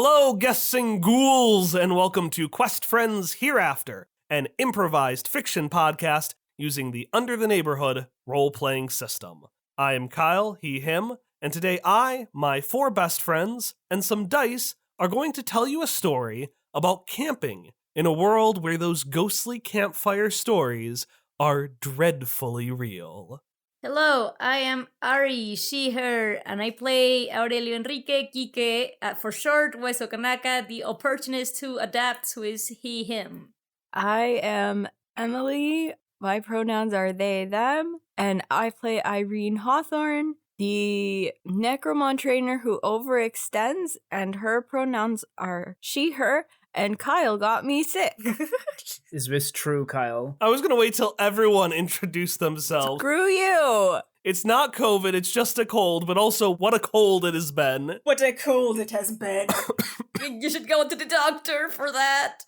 Hello, guests and ghouls, and welcome to Quest Friends Hereafter, an improvised fiction podcast using the Under the Neighborhood role-playing system. I am Kyle, he, him, and today I, my 4 best friends, and some dice are going to tell you a story about camping in a world where those ghostly campfire stories are dreadfully real. Hello, I am Ari, she, her, and I play Aurelio Enrique Quique, for short, Hueso Kanaka, the opportunist who adapts, who is he, him. I am Emily, my pronouns are they, them, and I play Irene Hawthorne, the necromon trainer who overextends, and her pronouns are she, her, and Kyle got me sick. Is this true, Kyle? I was going to wait till everyone introduced themselves. Screw you! It's not COVID, it's just a cold, but also what a cold it has been. What a cold it has been. You should go to the doctor for that.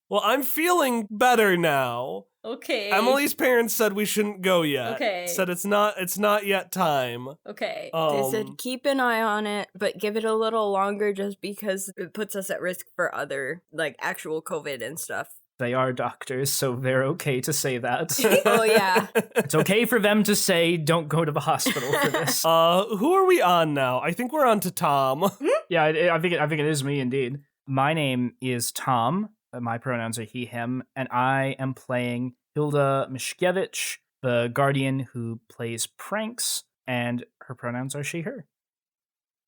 Well, I'm feeling better now. Okay. Emily's parents said we shouldn't go yet. Okay. Said it's not yet time. Okay. They said keep an eye on it, but give it a little longer just because it puts us at risk for other, like, actual COVID and stuff. They are doctors, so they're okay to say that. Oh, yeah. It's okay for them to say, don't go to the hospital for this. Who are we on now? I think we're on to Tom. Yeah, I think it is me, indeed. My name is Tom. My pronouns are he, him, and I am playing Hilda Mishkevich, the guardian who plays pranks, and her pronouns are she, her.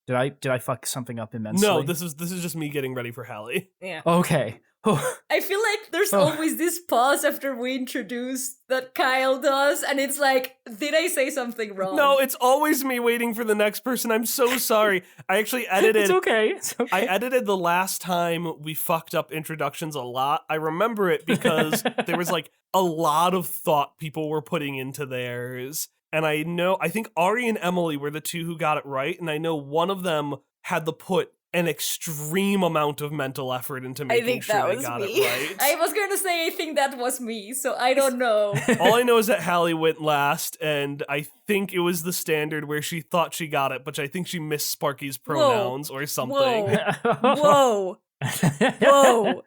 Did I fuck something up immensely? No, this is just me getting ready for Hallie. Yeah. Okay. I feel like there's always this pause after we introduce that Kyle does, and it's like, did I say something wrong? No, it's always me waiting for the next person. I'm so sorry. I actually edited. It's okay. I edited the last time we fucked up introductions a lot. I remember it because there was like a lot of thought people were putting into theirs. And I think Ari and Emily were the two who got it right. And I know one of them had to put an extreme amount of mental effort into making sure they got it right. I was going to say, I think that was me, so I don't know. All I know is that Hallie went last, and I think it was the standard where she thought she got it, but I think she missed Sparky's pronouns or something. Whoa. Whoa.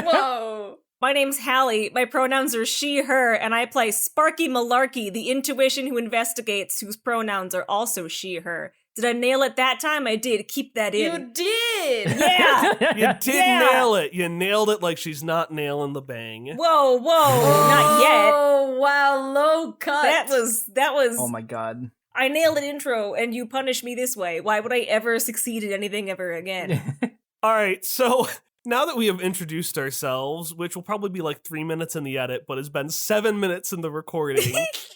Whoa. My name's Hallie. My pronouns are she, her, and I play Sparky Malarkey, the intuition who investigates, whose pronouns are also she, her. Did I nail it that time? I did. Keep that in. You did! Yeah! You did nail it. You nailed it like she's not nailing the bang. Whoa, not yet. Oh, wow, low cut. That was... Oh my god. I nailed an intro, and you punish me this way. Why would I ever succeed at anything ever again? All right, so now that we have introduced ourselves, which will probably be like 3 minutes in the edit, but has been 7 minutes in the recording,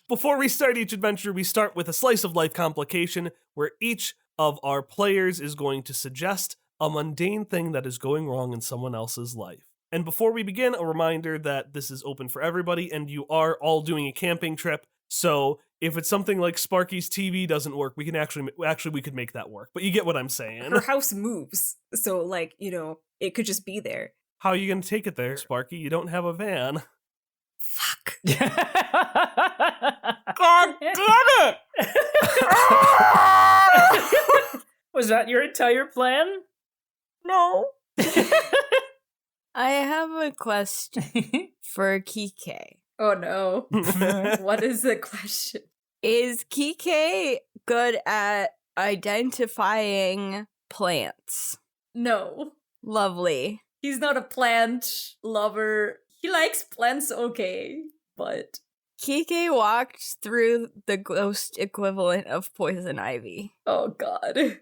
before we start each adventure, we start with a slice of life complication, where each of our players is going to suggest a mundane thing that is going wrong in someone else's life. And before we begin, a reminder that this is open for everybody, and you are all doing a camping trip, so if it's something like Sparky's TV doesn't work, we can actually we could make that work. But you get what I'm saying. Her house moves, so, like, it could just be there. How are you going to take it there, Sparky? You don't have a van. Fuck. God damn it! Was that your entire plan? No. I have a question for Kike. Oh no. What is the question? Is Kike good at identifying plants? No. Lovely. He's not a plant lover. He likes plants, okay, but... Kike walked through the ghost equivalent of poison ivy. Oh god.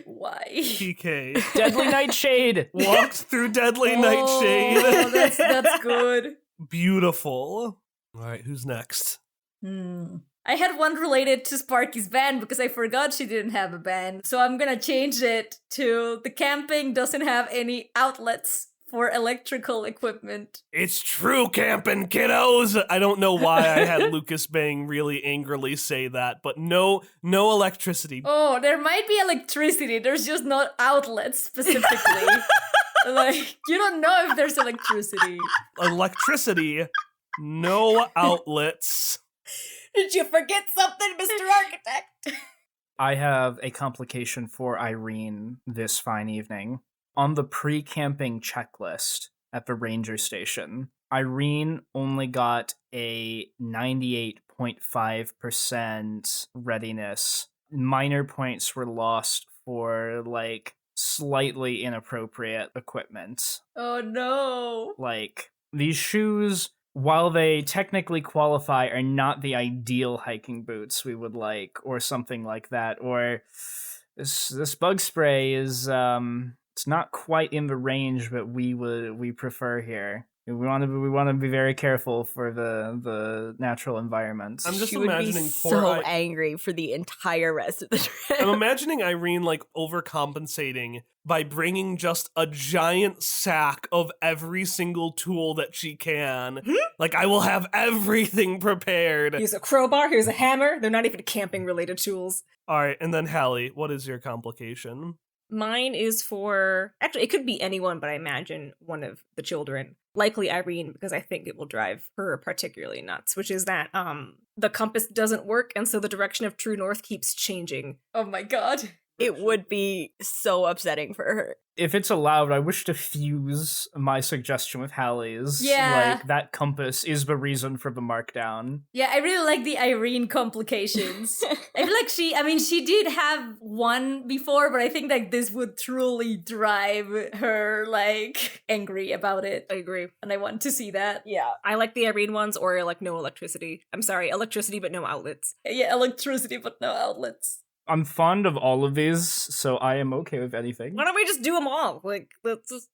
Why? PK. Deadly Nightshade! Walked through Deadly Nightshade. Oh, that's good. Beautiful. All right, who's next? I had one related to Sparky's van because I forgot she didn't have a van. So I'm gonna change it to the camping doesn't have any outlets for electrical equipment. It's true camping, kiddos! I don't know why I had Lucas Bang really angrily say that, but no electricity. Oh, there might be electricity. There's just not outlets specifically. Like, you don't know if there's electricity. Electricity, no outlets. Did you forget something, Mr. Architect? I have a complication for Irene this fine evening. On the pre-camping checklist at the ranger station, Irene only got a 98.5% readiness. Minor points were lost for, like, slightly inappropriate equipment. Oh no. Like, these shoes, while they technically qualify, are not the ideal hiking boots we would like, or something like that. Or this bug spray is it's not quite in the range that we prefer here. We want to be very careful for the natural environment. I'm just She would be imagining so angry for the entire rest of the trip. I'm imagining Irene like overcompensating by bringing just a giant sack of every single tool that she can. Like, I will have everything prepared. Here's a crowbar, here's a hammer. They're not even camping related tools. All right, and then Hallie, what is your complication? Mine is for, actually, it could be anyone, but I imagine one of the children. Likely Irene, because I think it will drive her particularly nuts, which is that the compass doesn't work, and so the direction of true north keeps changing. Oh my god. It would be so upsetting for her. If it's allowed, I wish to fuse my suggestion with Hallie's. Yeah. Like, that compass is the reason for the markdown. Yeah, I really like the Irene complications. I feel like she did have one before, but I think like this would truly drive her like angry about it. I agree. And I want to see that. Yeah. I like the Irene ones, or like no electricity. I'm sorry, electricity but no outlets. Yeah, electricity but no outlets. I'm fond of all of these, so I am okay with anything. Why don't we just do them all? Like, let's just,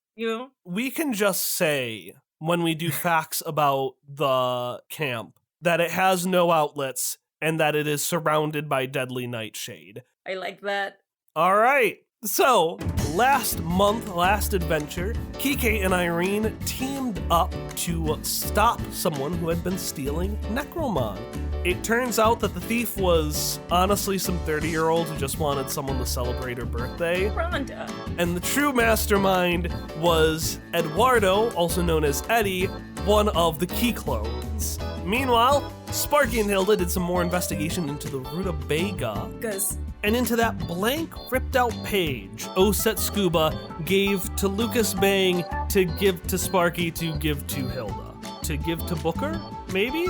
We can just say, when we do facts about the camp, that it has no outlets and that it is surrounded by deadly nightshade. I like that. All right. So, last adventure, Kike and Irene teamed up to stop someone who had been stealing Necromon. It turns out that the thief was honestly some 30-year-old who just wanted someone to celebrate her birthday. Rhonda. And the true mastermind was Eduardo, also known as Eddie, one of the Key clones. Meanwhile, Sparky and Hilda did some more investigation into the rutabaga. Because And into that blank, ripped-out page, Oset Scuba gave to Lucas Bang to give to Sparky to give to Hilda. To give to Booker, maybe?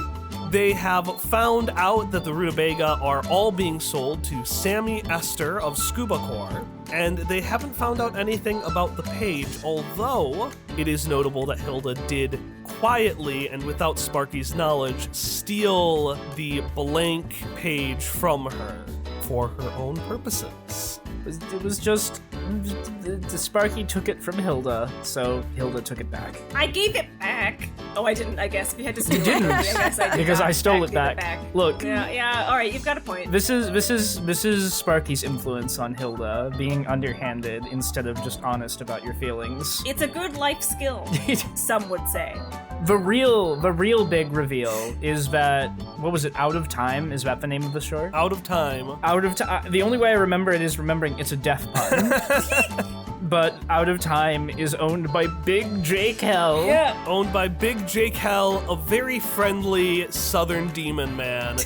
They have found out that the rutabaga are all being sold to Sammy Esther of Scuba Corps, and they haven't found out anything about the page, although it is notable that Hilda did quietly and without Sparky's knowledge steal the blank page from her for her own purposes. It was just the Sparky took it from Hilda, so Hilda took it back. I gave it back. Oh, I didn't, I guess. If you had to steal You didn't. it, I guess I did Because not I stole give it back. Look. Yeah, all right, you've got a point. This is Sparky's influence on Hilda, being underhanded instead of just honest about your feelings. It's a good life skill, some would say. The real big reveal is that, what was it, Out of Time? Is that the name of the short? Out of Time. Out of Time. The only way I remember it is remembering it's a death pun. But Out of Time is owned by Big Jake Hell. Yeah. Owned by Big Jake Hell, a very friendly southern demon man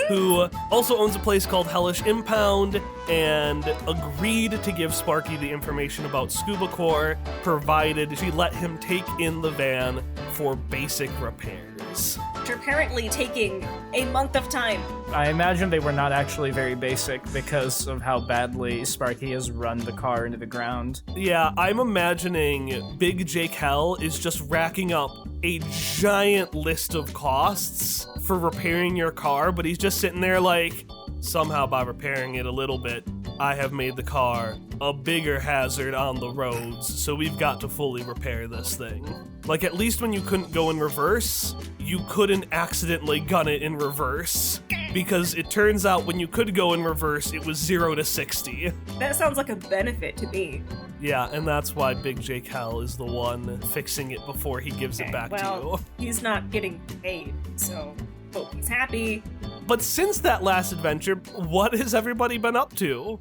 who also owns a place called Hellish Impound and agreed to give Sparky the information about Scuba Corps, provided she let him take in the van for basic repairs. After apparently taking a month of time. I imagine they were not actually very basic because of how badly Sparky has run the car into the ground. Yeah, I'm imagining Big Jake Hell is just racking up a giant list of costs for repairing your car, but he's just sitting there like, somehow by repairing it a little bit, I have made the car a bigger hazard on the roads, so we've got to fully repair this thing. Like, at least when you couldn't go in reverse, you couldn't accidentally gun it in reverse. Because it turns out when you could go in reverse, it was 0 to 60. That sounds like a benefit to me. Yeah, and that's why Big Jake Hell is the one fixing it before he gives it back to you. He's not getting paid, so hope he's happy. But since that last adventure, what has everybody been up to?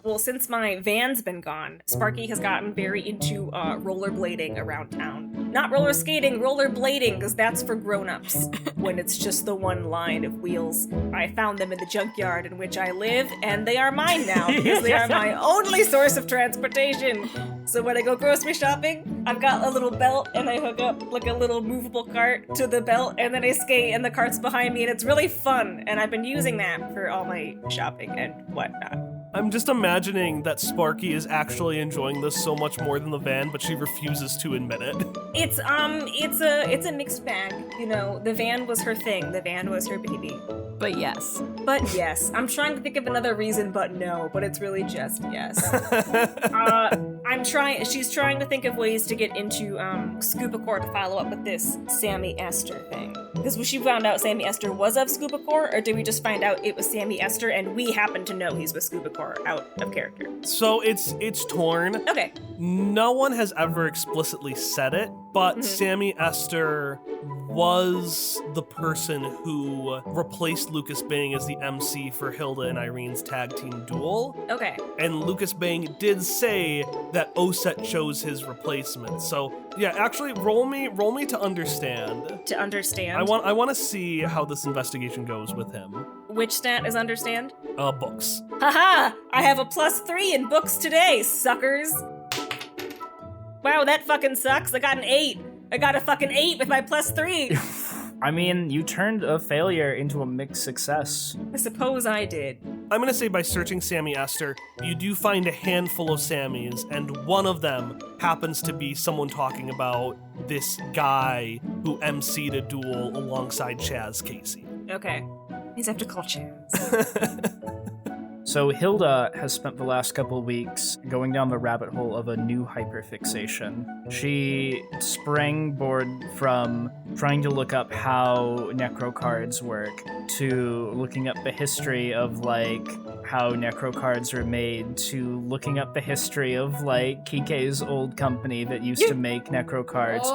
Well, since my van's been gone, Sparky has gotten very into rollerblading around town. Not roller skating, rollerblading, because that's for grown-ups, when it's just the one line of wheels. I found them in the junkyard in which I live, and they are mine now, because they are my only source of transportation. So when I go grocery shopping, I've got a little belt, and I hook up like a little movable cart to the belt, and then I skate, and the cart's behind me, and it's really fun, and I've been using that for all my shopping and whatnot. I'm just imagining that Sparky is actually enjoying this so much more than the van, but she refuses to admit it. It's a mixed bag, you know. The van was her thing. The van was her baby. But yes. But yes, I'm trying to think of another reason, but no. But it's really just yes. She's trying to think of ways to get into Scuba Corps to follow up with this Sammy Esther thing. Because she found out Sammy Esther was of Scuba Corps, or did we just find out it was Sammy Esther and we happen to know he's with Scuba Corps out of character? So it's torn. Okay. No one has ever explicitly said it, but Sammy Esther was the person who replaced Lucas Bang as the MC for Hilda and Irene's tag team duel. Okay. And Lucas Bang did say that Oset chose his replacement. So yeah, actually roll me to understand. To understand? I want to see how this investigation goes with him. Which stat is understand? Books. Haha! I have a +3 in books today, suckers! Wow, that fucking sucks. I got an 8. I got a fucking 8 with my +3. I mean, you turned a failure into a mixed success. I suppose I did. I'm gonna say by searching Sammy Esther, you do find a handful of Sammys, and one of them happens to be someone talking about this guy who MC'd a duel alongside Chaz Casey. Okay. He's have to call Chaz. So Hilda has spent the last couple weeks going down the rabbit hole of a new hyperfixation. She springboarded from trying to look up how necro cards work to looking up the history of like how necro cards are made to looking up the history of like Kike's old company that used to make necro cards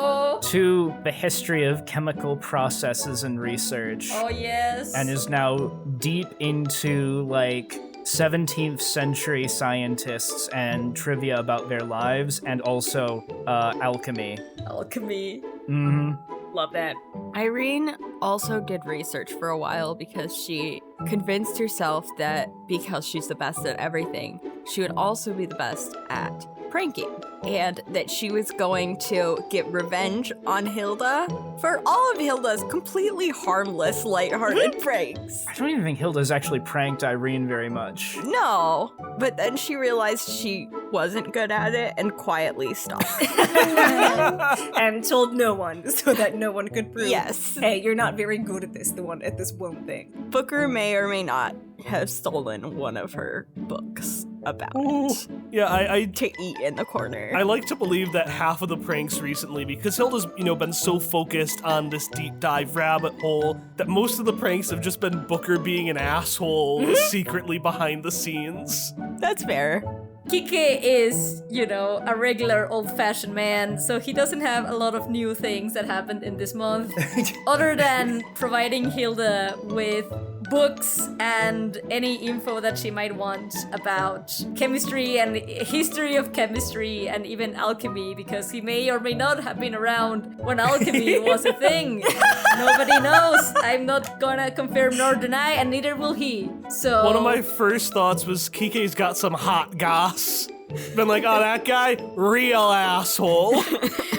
to the history of chemical processes and research. Oh, yes. And is now deep into like 17th century scientists and trivia about their lives, and also alchemy. Alchemy. Mm-hmm. Love that. Irene also did research for a while because she convinced herself that because she's the best at everything, she would also be the best at pranking, and that she was going to get revenge on Hilda for all of Hilda's completely harmless, lighthearted pranks. I don't even think Hilda's actually pranked Irene very much. No, but then she realized she wasn't good at it and quietly stopped. And told no one so that no one could prove. Yes. Hey, you're not very good at this one thing. Booker may or may not have stolen one of her books about it Yeah, I to eat in the corner. I like to believe that half of the pranks recently, because Hilda's, been so focused on this deep dive rabbit hole, that most of the pranks have just been Booker being an asshole secretly behind the scenes. That's fair. Kike is, a regular old-fashioned man, so he doesn't have a lot of new things that happened in this month, other than providing Hilda with books and any info that she might want about chemistry and history of chemistry and even alchemy, because he may or may not have been around when alchemy was a thing. Nobody knows. I'm not gonna confirm nor deny, and neither will he. So One of my first thoughts was Kike's got some hot goss. Been like, oh, that guy, real asshole.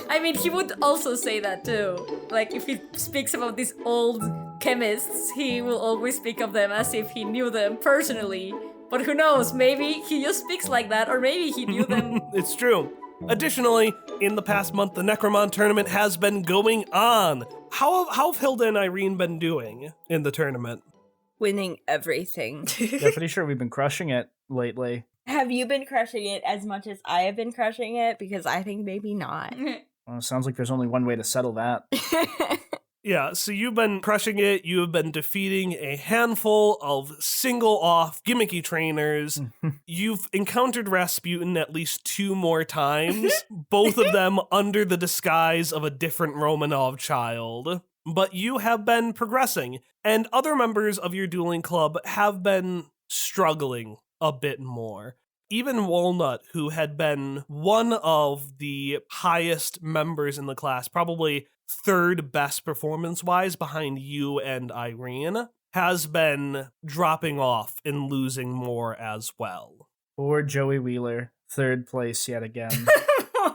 I mean, he would also say that too. Like, if he speaks about these old chemists, he will always speak of them as if he knew them personally. But who knows, maybe he just speaks like that, or maybe he knew them. It's true. Additionally, in the past month, the Necromon tournament has been going on. How have Hilda and Irene been doing in the tournament? Winning everything. Yeah, pretty sure we've been crushing it lately. Have you been crushing it as much as I have been crushing it? Because I think maybe not. Well, it sounds like there's only one way to settle that. Yeah, so you've been crushing it. You have been defeating a handful of single-off gimmicky trainers. You've encountered Rasputin at least 2 more times, both of them under the disguise of a different Romanov child. But you have been progressing, and other members of your dueling club have been struggling a bit more. even Walnut, who had been one of the highest members in the class, probably third best performance-wise behind you and Irene, has been dropping off and losing more as well. Poor Joey Wheeler, third place yet again.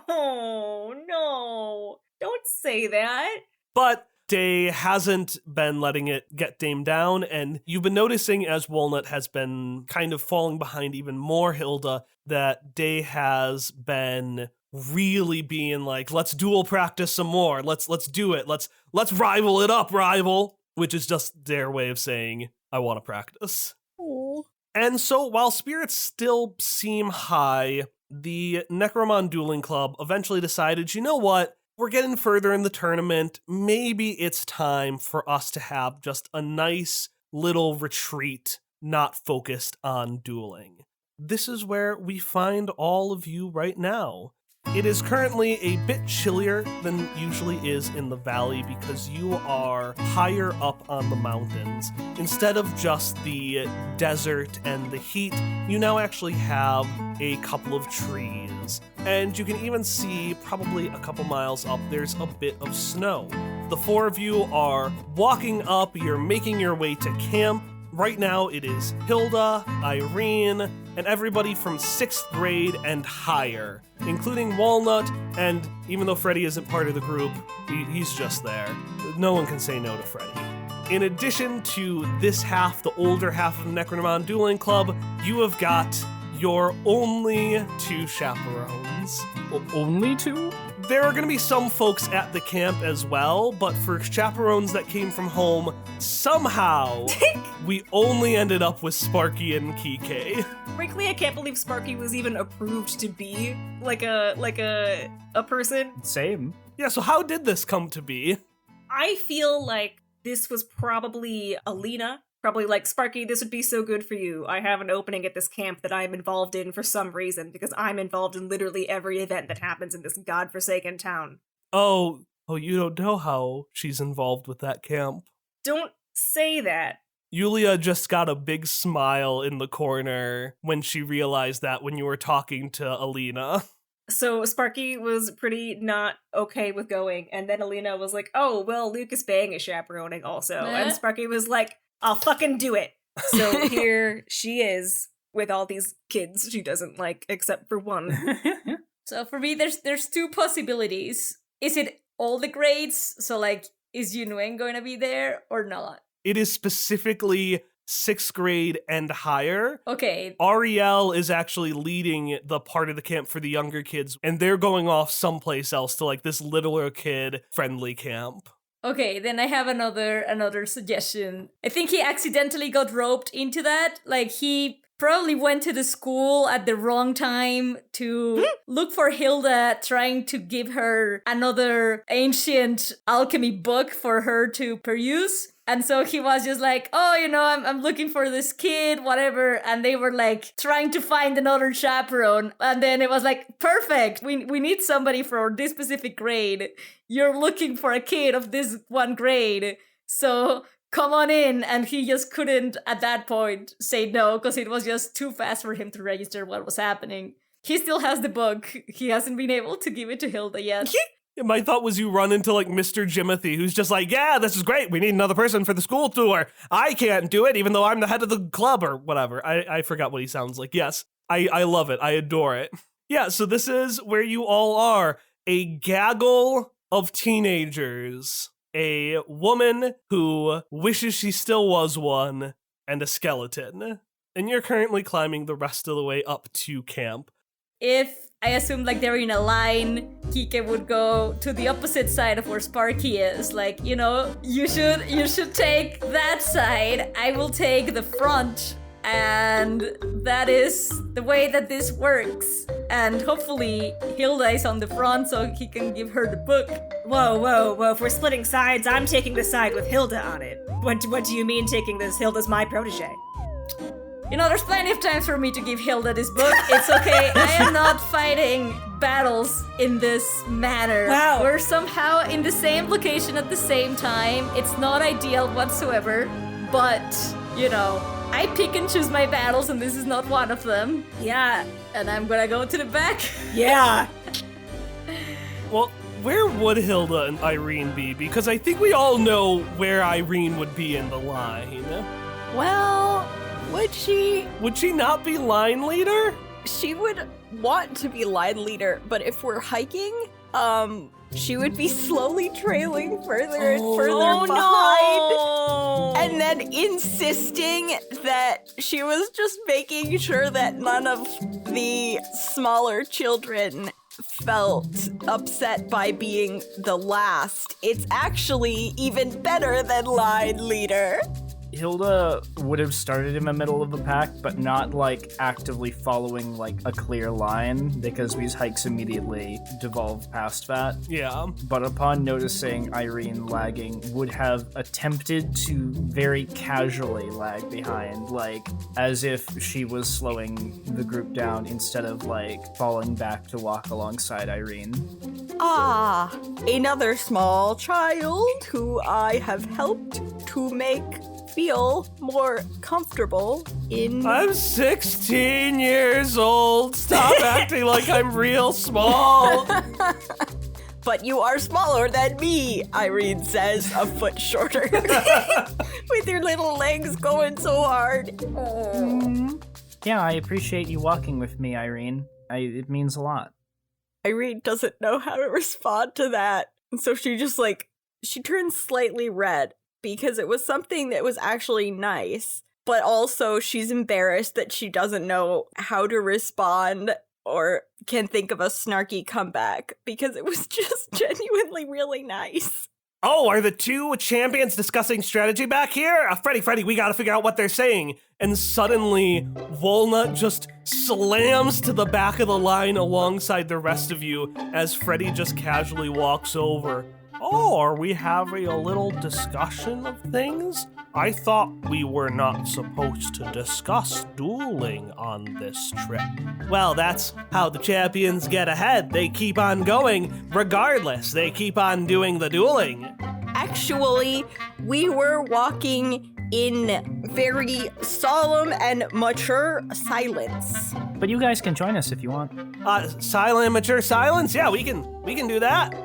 Oh, no. Don't say that. But Day hasn't been letting it get Dame down, and you've been noticing as Walnut has been kind of falling behind even more Hilda, that Day has been really being like, let's duel practice some more. Let's do it. Let's rival it up, rival. Which is just their way of saying, I want to practice. Oh. And so while spirits still seem high, the Necromon Dueling Club eventually decided, you know what? We're getting further in the tournament. Maybe it's time for us to have just a nice little retreat, not focused on dueling. This is where we find all of you right now. It is currently a bit chillier than usually is in the valley because you are higher up on the mountains. Instead of just the desert and the heat, you now actually have a couple of trees. And you can even see, probably a couple miles up, there's a bit of snow. The four of you are walking up, you're making your way to camp. Right now it is Hilda, Irene, and everybody from 6th grade and higher, including Walnut, and even though Freddy isn't part of the group, he's just there. No one can say no to Freddy. In addition to this half, the older half of the Necronomon Dueling Club, you have got your only 2 chaperones. Only 2? There are going to be some folks at the camp as well, but for chaperones that came from home, somehow we only ended up with Sparky and Kike. Frankly, I can't believe Sparky was even approved to be like a person. Same. Yeah, so how did this come to be? I feel like this was probably Alina. Probably like, Sparky, this would be so good for you. I have an opening at this camp that I'm involved in for some reason, because I'm involved in literally every event that happens in this godforsaken town. Oh, you don't know how she's involved with that camp. Don't say that. Yulia just got a big smile in the corner when she realized that when you were talking to Alina. So Sparky was pretty not okay with going, and then Alina was like, oh, well, Lucas Bang is chaperoning also. And Sparky was like, I'll fucking do it. So here she is with all these kids she doesn't like, except for one. So for me, there's 2 possibilities. Is it all the grades? So like, is Yunwen going to be there or not? It is specifically 6th grade and higher. Okay. Ariel is actually leading the part of the camp for the younger kids, and they're going off someplace else to like this littler kid friendly camp. Okay, then I have another suggestion. I think he accidentally got roped into that. Like, he probably went to the school at the wrong time to look for Hilda, trying to give her another ancient alchemy book for her to peruse. And so he was just like, oh, I'm looking for this kid, whatever. And they were like trying to find another chaperone. And then it was like, perfect. We need somebody for this specific grade. You're looking for a kid of this one grade. So come on in. And he just couldn't at that point say no, because it was just too fast for him to register what was happening. He still has the book. He hasn't been able to give it to Hilda yet. My thought was you run into like Mr. Jimothy, who's just like, yeah, this is great. We need another person for the school tour. I can't do it, even though I'm the head of the club or whatever. I forgot what he sounds like. Yes, I love it. I adore it. Yeah, so this is where you all are. A gaggle of teenagers. A woman who wishes she still was one. And a skeleton. And you're currently climbing the rest of the way up to camp. If I assume like they're in a line, Kike would go to the opposite side of where Sparky is. Like, you should take that side. I will take the front. And that is the way that this works. And hopefully Hilda is on the front so he can give her the book. Whoa. If we're splitting sides, I'm taking the side with Hilda on it. What do you mean taking this? Hilda's my protege. There's plenty of times for me to give Hilda this book. It's okay. I am not fighting battles in this manner. Wow. We're somehow in the same location at the same time. It's not ideal whatsoever, but, I pick and choose my battles, and this is not one of them. Yeah. And I'm gonna go to the back. Yeah. Well, where would Hilda and Irene be? Because I think we all know where Irene would be in the line. Well, would she? Would she not be line leader? She would want to be line leader, but if we're hiking, she would be slowly trailing further and further behind. No. And then insisting that she was just making sure that none of the smaller children felt upset by being the last. It's actually even better than line leader. Hilda would have started in the middle of the pack, but not like actively following like a clear line, because these hikes immediately devolve past that. Yeah. But upon noticing Irene lagging, would have attempted to very casually lag behind, like as if she was slowing the group down instead of like falling back to walk alongside Irene. Ah, another small child who I have helped to make feel more comfortable in... I'm 16 years old. Stop acting like I'm real small. But you are smaller than me, Irene says, a foot shorter. With your little legs going so hard. Yeah, I appreciate you walking with me, Irene. It means a lot. Irene doesn't know how to respond to that. And so she just she turns slightly red because it was something that was actually nice. But also she's embarrassed that she doesn't know how to respond or can think of a snarky comeback because it was just genuinely really nice. Oh, are the two champions discussing strategy back here? Freddy, we gotta figure out what they're saying. And suddenly, Walnut just slams to the back of the line alongside the rest of you as Freddy just casually walks over. Oh, are we having a little discussion of things? I thought we were not supposed to discuss dueling on this trip. Well, that's how the champions get ahead. They keep on going regardless. They keep on doing the dueling. Actually, we were walking in very solemn and mature silence. But you guys can join us if you want. Silent, mature silence? Yeah, we can do that.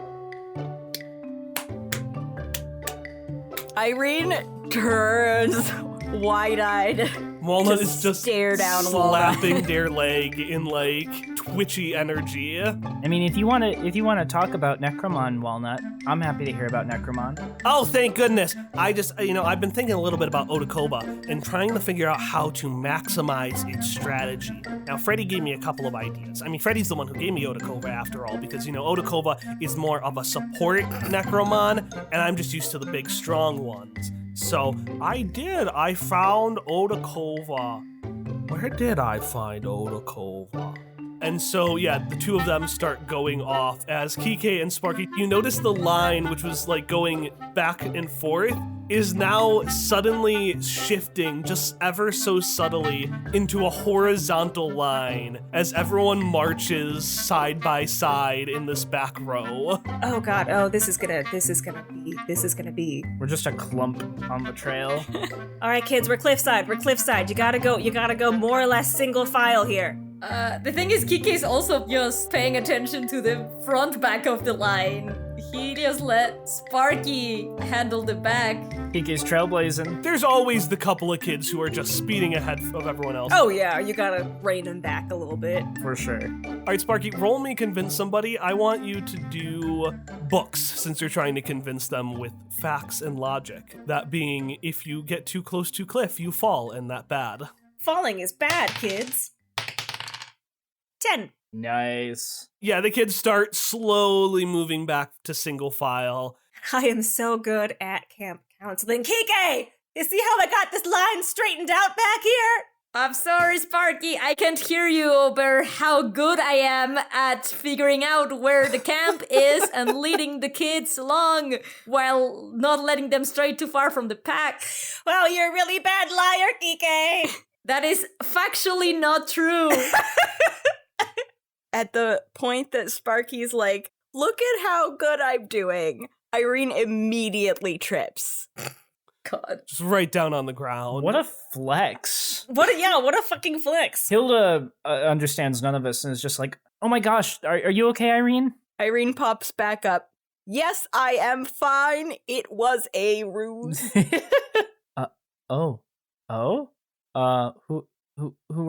Irene turns wide-eyed. Walnut is just stare down slapping their leg in like twitchy energy. I mean, if you want to talk about Necromon, Walnut, I'm happy to hear about Necromon. Oh, thank goodness. I just, I've been thinking a little bit about Otakova and trying to figure out how to maximize its strategy. Now, Freddy gave me a couple of ideas. I mean, Freddy's the one who gave me Otakova after all, because, Otakova is more of a support Necromon, and I'm just used to the big, strong ones. So, I found Otakova. Where did I find Otakova? And so, yeah, the two of them start going off as Kike and Sparky, you notice the line, which was like going back and forth, is now suddenly shifting just ever so subtly into a horizontal line as everyone marches side by side in this back row. Oh god, oh this is gonna be. We're just a clump on the trail. Alright kids, we're cliffside. You gotta go more or less single file here. The thing is, Kike's also just paying attention to the front back of the line. He just let Sparky handle the back. Kike's trailblazing. There's always the couple of kids who are just speeding ahead of everyone else. Oh yeah, you gotta rein them back a little bit. For sure. All right, Sparky, roll me convince somebody. I want you to do books, since you're trying to convince them with facts and logic. That being, if you get too close to cliff, you fall, and that bad. Falling is bad, kids. 10. Nice. Yeah, the kids start slowly moving back to single file. I am so good at camp counseling. Kike! You see how I got this line straightened out back here? I'm sorry, Sparky, I can't hear you over how good I am at figuring out where the camp is and leading the kids along while not letting them stray too far from the pack. Well, you're a really bad liar, Kike. That is factually not true. At the point that Sparky's like, look at how good I'm doing, Irene immediately trips. God. Just right down on the ground. What a flex. What a fucking flex. Hilda understands none of this and is just like, oh my gosh, are you okay, Irene? Irene pops back up. Yes, I am fine. It was a ruse. Who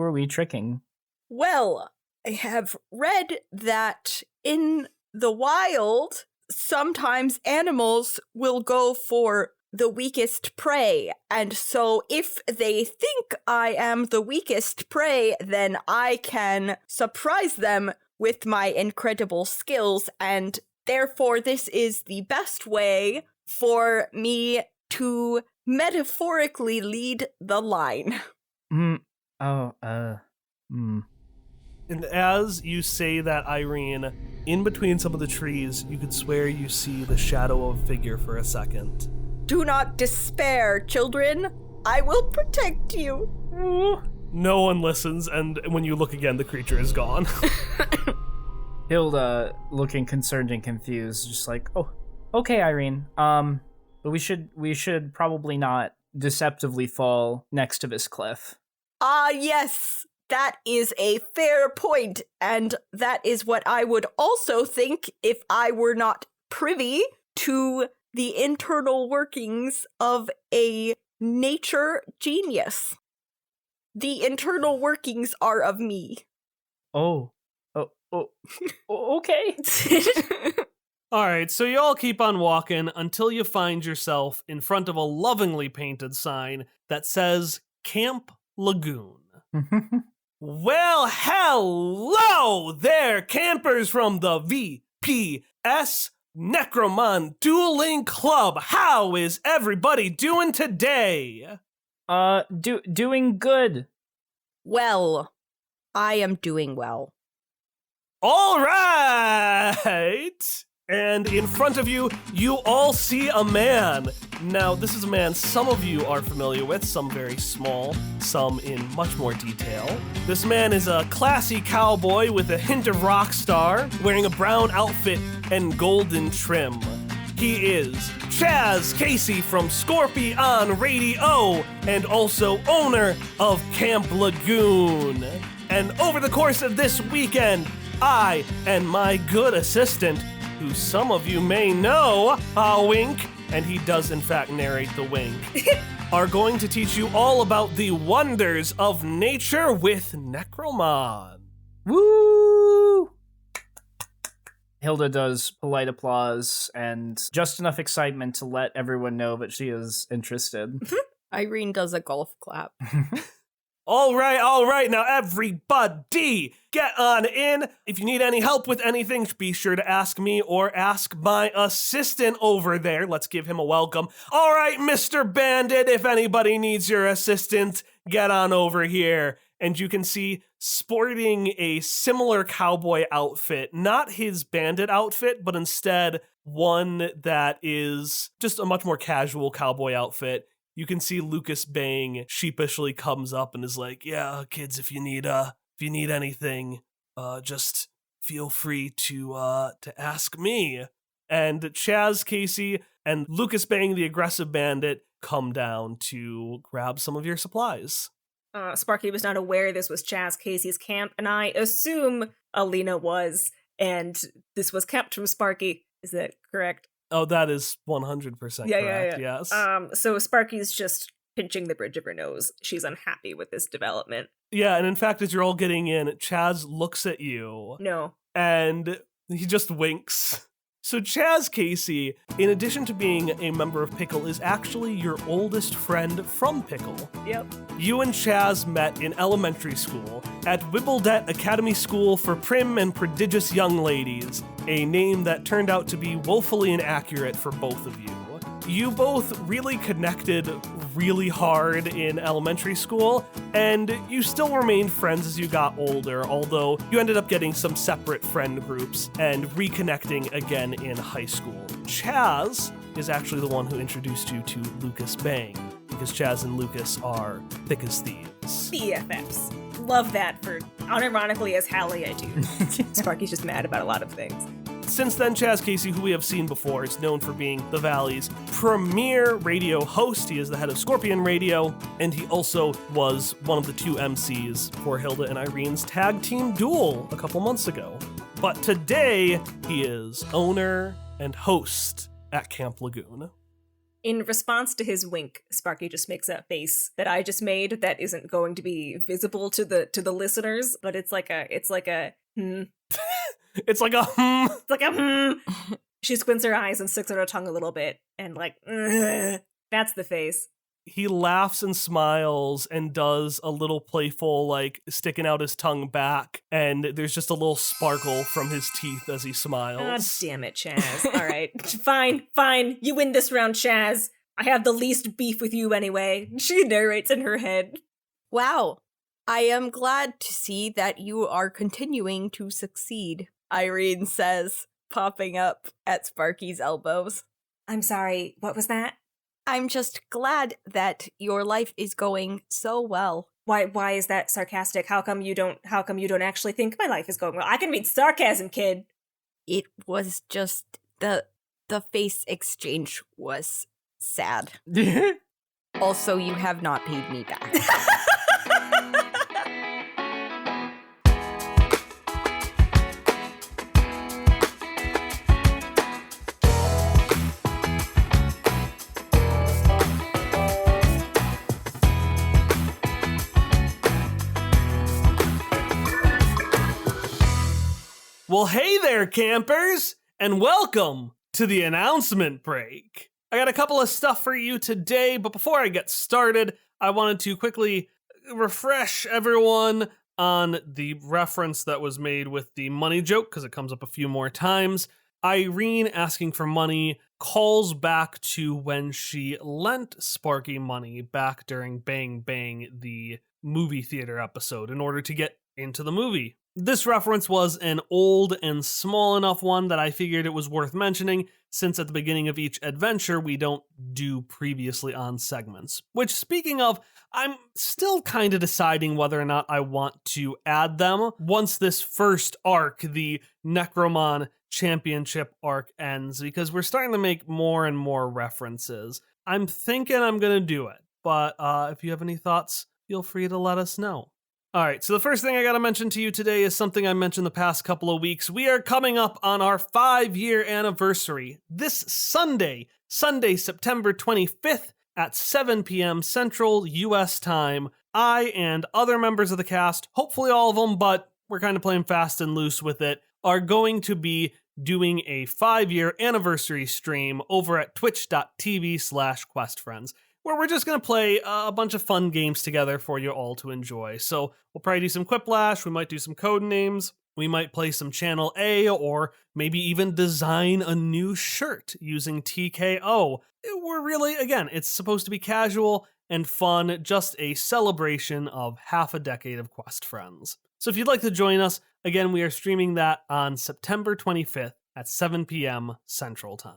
are we tricking? Well, I have read that in the wild, sometimes animals will go for the weakest prey. And so if they think I am the weakest prey, then I can surprise them with my incredible skills. And therefore, this is the best way for me to metaphorically lead the line. And as you say that, Irene, in between some of the trees, you could swear you see the shadow of a figure for a second. Do not despair, children. I will protect you. No one listens, and when you look again, the creature is gone. Hilda, looking concerned and confused, just like, oh, okay, Irene. But we should probably not deceptively fall next to this cliff. Ah, yes. That is a fair point, and that is what I would also think if I were not privy to the internal workings of a nature genius. The internal workings are of me. Oh, okay. All right, so you all keep on walking until you find yourself in front of a lovingly painted sign that says Camp Lagoon. Well, hello there, campers from the VPS Necromon Dueling Club. How is everybody doing today? Doing good. Well, I am doing well. All right! And in front of you, you all see a man. Now, this is a man some of you are familiar with, some very small, some in much more detail. This man is a classy cowboy with a hint of rock star, wearing a brown outfit and golden trim. He is Chaz Casey from Scorpion Radio, and also owner of Camp Lagoon. And over the course of this weekend, I and my good assistant, who some of you may know, Wink, and he does in fact narrate the wink, are going to teach you all about the wonders of nature with Necromon. Woo! Hilda does polite applause and just enough excitement to let everyone know that she is interested. Irene does a golf clap. All right, now everybody, get on in. If you need any help with anything, be sure to ask me or ask my assistant over there. Let's give him a welcome. All right, Mr. Bandit, if anybody needs your assistance, get on over here. And you can see sporting a similar cowboy outfit, not his bandit outfit, but instead one that is just a much more casual cowboy outfit. You can see Lucas Bang sheepishly comes up and is like, "Yeah, kids, if you need anything, just feel free to ask me." And Chaz Casey and Lucas Bang, the aggressive bandit, come down to grab some of your supplies. Sparky was not aware this was Chaz Casey's camp, and I assume Alina was, and this was kept from Sparky. Is that correct? Oh, that is 100% correct, yes. So Sparky's just pinching the bridge of her nose. She's unhappy with this development. Yeah, and in fact, as you're all getting in, Chaz looks at you. No. And he just winks. So Chaz Casey, in addition to being a member of Pickle, is actually your oldest friend from Pickle. Yep. You and Chaz met in elementary school at Wibbledet Academy School for Prim and Prodigious Young Ladies, a name that turned out to be woefully inaccurate for both of you. You both really connected really hard in elementary school, and you still remained friends as you got older, although you ended up getting some separate friend groups and reconnecting again in high school. Chaz is actually the one who introduced you to Lucas Bang, because Chaz and Lucas are thick as thieves. BFFs. Love that for, unironically as Hallie I do. Sparky's just mad about a lot of things. Since then, Chaz Casey, who we have seen before, is known for being the Valley's premier radio host. He is the head of Scorpion Radio, and he also was one of the 2 MCs for Hilda and Irene's tag team duel a couple months ago. But today, he is owner and host at Camp Lagoon. In response to his wink, Sparky just makes that face that I just made that isn't going to be visible to the listeners, but it's like a hmm. It's like a hmm. It's like a hmm. She squints her eyes and sticks out her tongue a little bit and like, ugh. That's the face. He laughs and smiles and does a little playful, like, sticking out his tongue back, and there's just a little sparkle from his teeth as he smiles. God damn it, Chaz. All right. Fine. You win this round, Chaz. I have the least beef with you anyway. She narrates in her head. Wow. I am glad to see that you are continuing to succeed, Irene says, popping up at Sparky's elbows. I'm sorry, what was that? I'm just glad that your life is going so well. Why is that sarcastic? How come you don't actually think my life is going well? I can read sarcasm, kid. It was just the face exchange was sad. Also, you have not paid me back. Well, hey there, campers, and welcome to the announcement break. I got a couple of stuff for you today, but before I get started, I wanted to quickly refresh everyone on the reference that was made with the money joke, because it comes up a few more times. Irene asking for money calls back to when she lent Sparky money back during Bang Bang, the movie theater episode, in order to get into the movie. This reference was an old and small enough one that I figured it was worth mentioning, since at the beginning of each adventure we don't do previously on segments. Which, speaking of, I'm still kind of deciding whether or not I want to add them once this first arc, the Necromon Championship arc, ends, because we're starting to make more and more references. I'm thinking I'm going to do it, but if you have any thoughts, feel free to let us know. All right, so the first thing I got to mention to you today is something I mentioned the past couple of weeks. We are coming up on our 5-year anniversary this Sunday, September 25th at 7 p.m. Central U.S. time. I and other members of the cast, hopefully all of them, but we're kind of playing fast and loose with it, are going to be doing a 5-year anniversary stream over at twitch.tv/questfriends. Where we're just going to play a bunch of fun games together for you all to enjoy. So we'll probably do some Quiplash, we might do some code names, we might play some Channel A, or maybe even design a new shirt using TKO. We're really, again, it's supposed to be casual and fun, just a celebration of half a decade of Quest Friends. So if you'd like to join us, again, we are streaming that on September 25th at 7 p.m. Central Time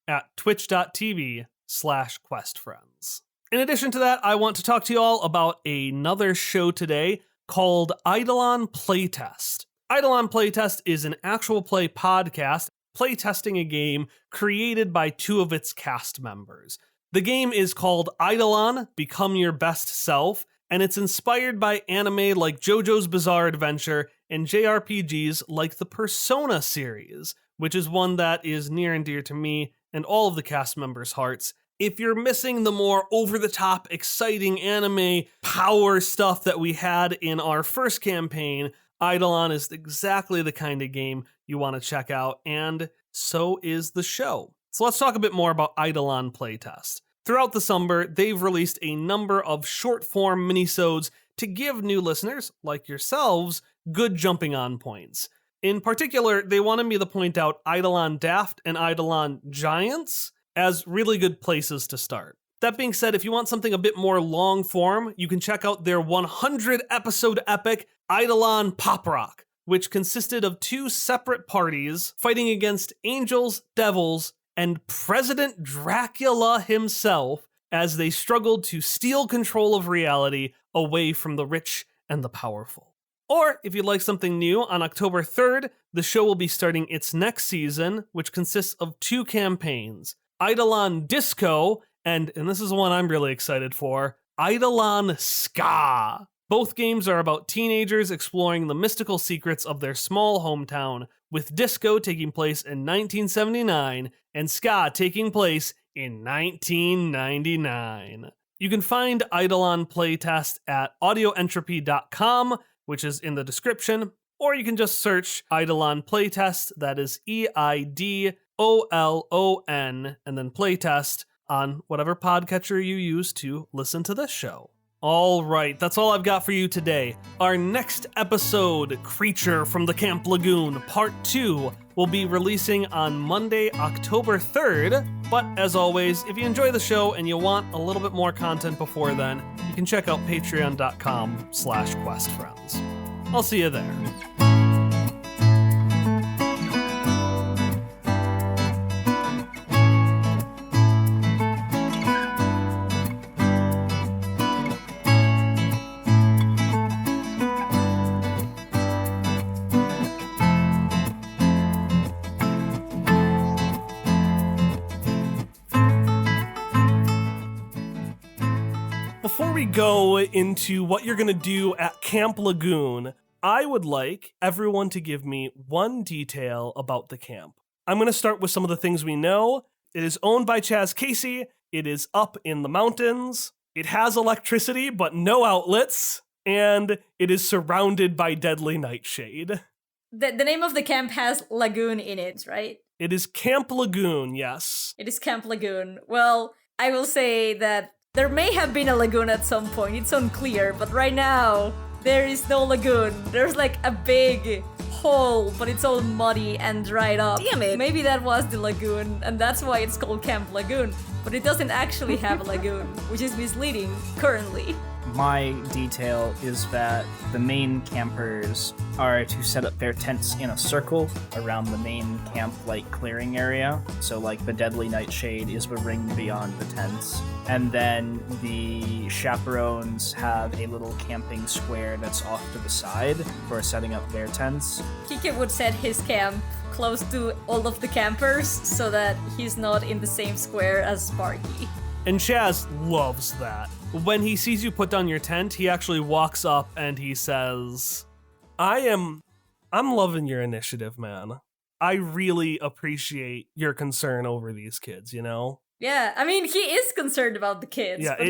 at twitch.tv/questfriends. In addition to that, I want to talk to you all about another show today called Eidolon Playtest. Eidolon Playtest is an actual play podcast playtesting a game created by 2 of its cast members. The game is called Eidolon Become Your Best Self, and it's inspired by anime like JoJo's Bizarre Adventure and JRPGs like the Persona series, which is one that is near and dear to me and all of the cast members' hearts. If you're missing the more over-the-top, exciting anime power stuff that we had in our first campaign, Eidolon is exactly the kind of game you want to check out, and so is the show. So let's talk a bit more about Eidolon Playtest. Throughout the summer, they've released a number of short-form minisodes to give new listeners, like yourselves, good jumping-on points. In particular, they wanted me to point out Eidolon Daft and Eidolon Giants as really good places to start. That being said, if you want something a bit more long form, you can check out their 100-episode epic Eidolon Pop Rock, which consisted of 2 separate parties fighting against angels, devils, and President Dracula himself as they struggled to steal control of reality away from the rich and the powerful. Or, if you'd like something new, on October 3rd, The show will be starting its next season, which consists of 2 campaigns, Eidolon Disco, and this is the one I'm really excited for, Eidolon Ska. Both games are about teenagers exploring the mystical secrets of their small hometown, with Disco taking place in 1979 and Ska taking place in 1999. You can find Eidolon playtest at audioentropy.com, which is in the description, or you can just search Eidolon playtest, that is EIDOLON, and then playtest on whatever podcatcher you use to listen to this show. All right, that's all I've got for you today. Our next episode, Creature from the Camp Lagoon, Part 2, will be releasing on Monday, October 3rd. But as always, if you enjoy the show and you want a little bit more content before then, you can check out patreon.com/questfriends. I'll see you there. Before we go into what you're going to do at Camp Lagoon, I would like everyone to give me one detail about the camp. I'm going to start with some of the things we know. It is owned by Chaz Casey. It is up in the mountains. It has electricity, but no outlets. And it is surrounded by deadly nightshade. The name of the camp has lagoon in it, right? It is Camp Lagoon, yes. It is Camp Lagoon. Well, I will say that there may have been a lagoon at some point. It's unclear, but right now, there is no lagoon. There's like a big hole, but it's all muddy and dried up. Damn it. Maybe that was the lagoon, and that's why it's called Camp Lagoon. But it doesn't actually have a lagoon, which is misleading currently. My detail is that the main campers are to set up their tents in a circle around the main camp-like clearing area. So, like, the deadly nightshade is the ring beyond the tents. And then the chaperones have a little camping square that's off to the side for setting up their tents. Kike would set his camp close to all of the campers so that he's not in the same square as Sparky. And Chaz loves that. When he sees you put down your tent, he actually walks up and he says, I'm loving your initiative, man. I really appreciate your concern over these kids, you know? Yeah, I mean, he is concerned about the kids. Yeah, but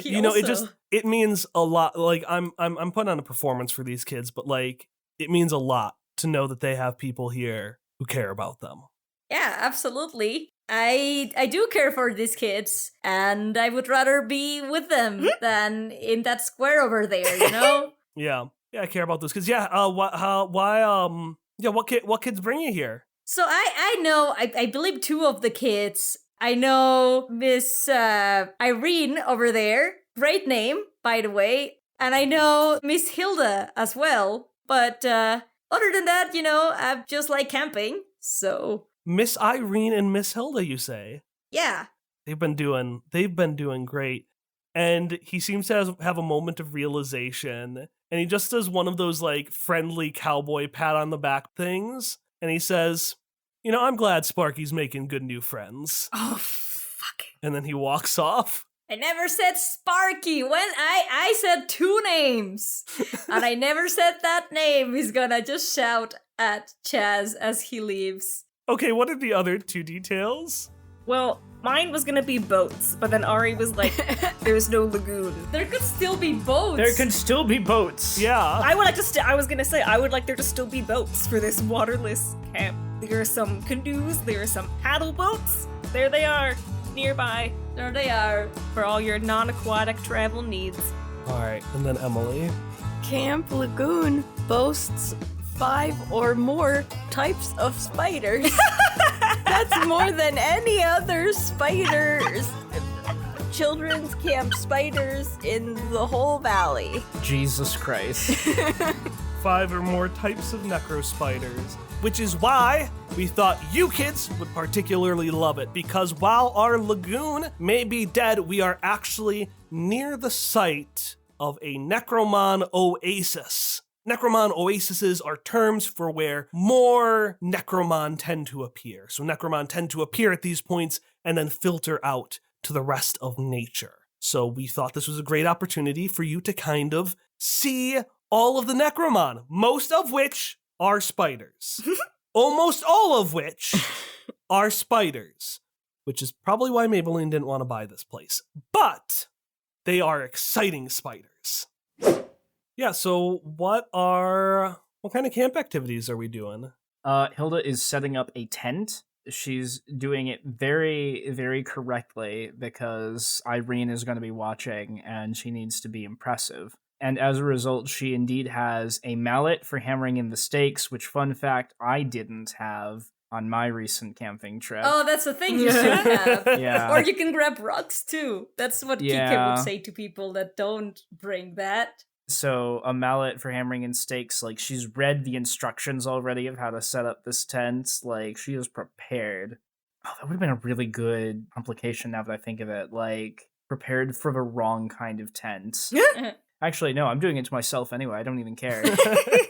it means a lot. Like, I'm putting on a performance for these kids, but like, it means a lot to know that they have people here who care about them. Yeah, absolutely. I do care for these kids, and I would rather be with them than in that square over there, you know? Yeah, I care about those kids. Yeah, what kids bring you here? So I know, I believe 2 of the kids. I know Miss Irene over there. Great name, by the way. And I know Miss Hilda as well. But other than that, you know, I just like camping, so... Miss Irene and Miss Hilda, you say? Yeah. They've been doing great. And he seems to have a moment of realization. And he just does one of those like friendly cowboy pat on the back things. And he says, you know, I'm glad Sparky's making good new friends. Oh, fuck. And then he walks off. I never said Sparky. When I said 2 names. And I never said that name. He's gonna just shout at Chaz as he leaves. Okay, what are the other 2 details? Well, mine was gonna be boats, but then Ari was like, there's no lagoon. There could still be boats. There can still be boats. Yeah. I would like to I was gonna say, I would like there to still be boats for this waterless camp. There are some canoes, there are some paddle boats. There they are, nearby. There they are. For all your non-aquatic travel needs. All right, and then Emily. Camp Lagoon boasts 5 or more types of spiders. That's more than any other spiders. Children's camp spiders in the whole valley. Jesus Christ. 5 or more types of necro spiders. Which is why we thought you kids would particularly love it, because while our lagoon may be dead, we are actually near the site of a Necromon oasis. Necromon oases are terms for where more Necromon tend to appear. So Necromon tend to appear at these points and then filter out to the rest of nature. So we thought this was a great opportunity for you to kind of see all of the Necromon, most of which are spiders. Almost all of which are spiders, which is probably why Maybelline didn't want to buy this place. But they are exciting spiders. Yeah, so what kind of camp activities are we doing? Hilda is setting up a tent. She's doing it very, very correctly because Irene is going to be watching and she needs to be impressive. And as a result, she indeed has a mallet for hammering in the stakes, which, fun fact, I didn't have on my recent camping trip. Oh, that's the thing you should have. Yeah. Or you can grab rocks too. That's what Kike would say to people that don't bring that. So a mallet for hammering in stakes, like she's read the instructions already of how to set up this tent. Like she is prepared. Oh, that would have been a really good complication now that I think of it. Like prepared for the wrong kind of tent. Actually, no, I'm doing it to myself anyway. I don't even care.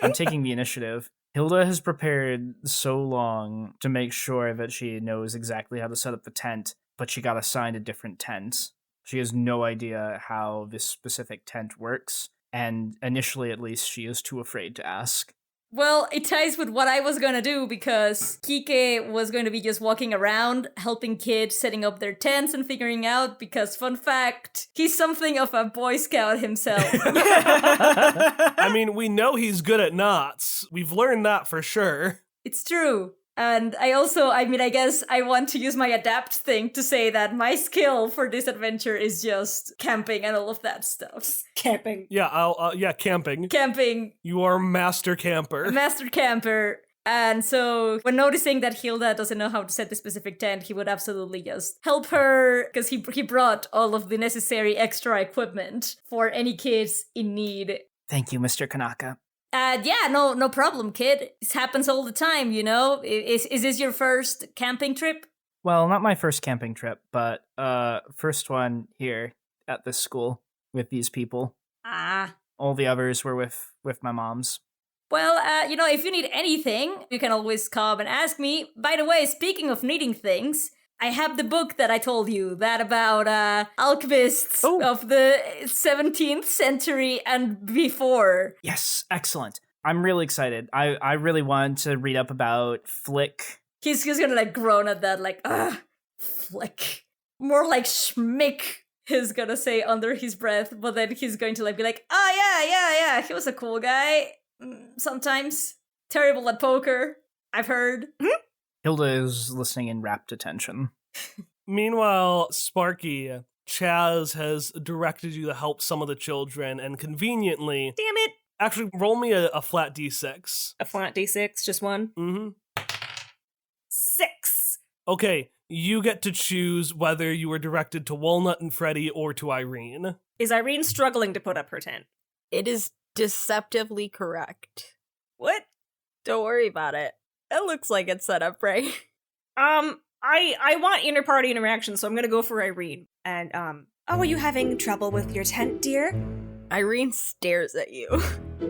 I'm taking the initiative. Hilda has prepared so long to make sure that she knows exactly how to set up the tent, but she got assigned a different tent. She has no idea how this specific tent works. And initially, at least, she is too afraid to ask. Well, it ties with what I was gonna do because Kike was going to be just walking around, helping kids setting up their tents and figuring out, because fun fact, he's something of a Boy Scout himself. I mean, we know he's good at knots. We've learned that for sure. It's true. And I guess I want to use my adapt thing to say that my skill for this adventure is just camping and all of that stuff. Camping. Yeah, camping. Camping. You are master camper. Master camper. And so when noticing that Hilda doesn't know how to set the specific tent, he would absolutely just help her because he brought all of the necessary extra equipment for any kids in need. Thank you, Mr. Kanaka. No problem, kid. This happens all the time, you know? Is this your first camping trip? Well, not my first camping trip, but first one here at this school with these people. Ah. All the others were with my mom's. Well, if you need anything, you can always come and ask me. By the way, speaking of needing things, I have the book that I told you, that about alchemists of the 17th century and before. Yes, excellent. I'm really excited. I really wanted to read up about Flick. He's gonna like groan at that, like, Flick. More like Schmick, he's gonna say under his breath, but then he's going to like be like, yeah, he was a cool guy. Sometimes. Terrible at poker, I've heard. Hilda is listening in rapt attention. Meanwhile, Sparky, Chaz has directed you to help some of the children, and conveniently... Damn it! Actually, roll me a flat d6. A flat d6, just one? Mm-hmm. 6! Okay, you get to choose whether you were directed to Walnut and Freddy or to Irene. Is Irene struggling to put up her tent? It is deceptively correct. What? Don't worry about it. It looks like it's set up right. I want inter-party interaction, so I'm gonna go for Irene. And, are you having trouble with your tent, dear? Irene stares at you.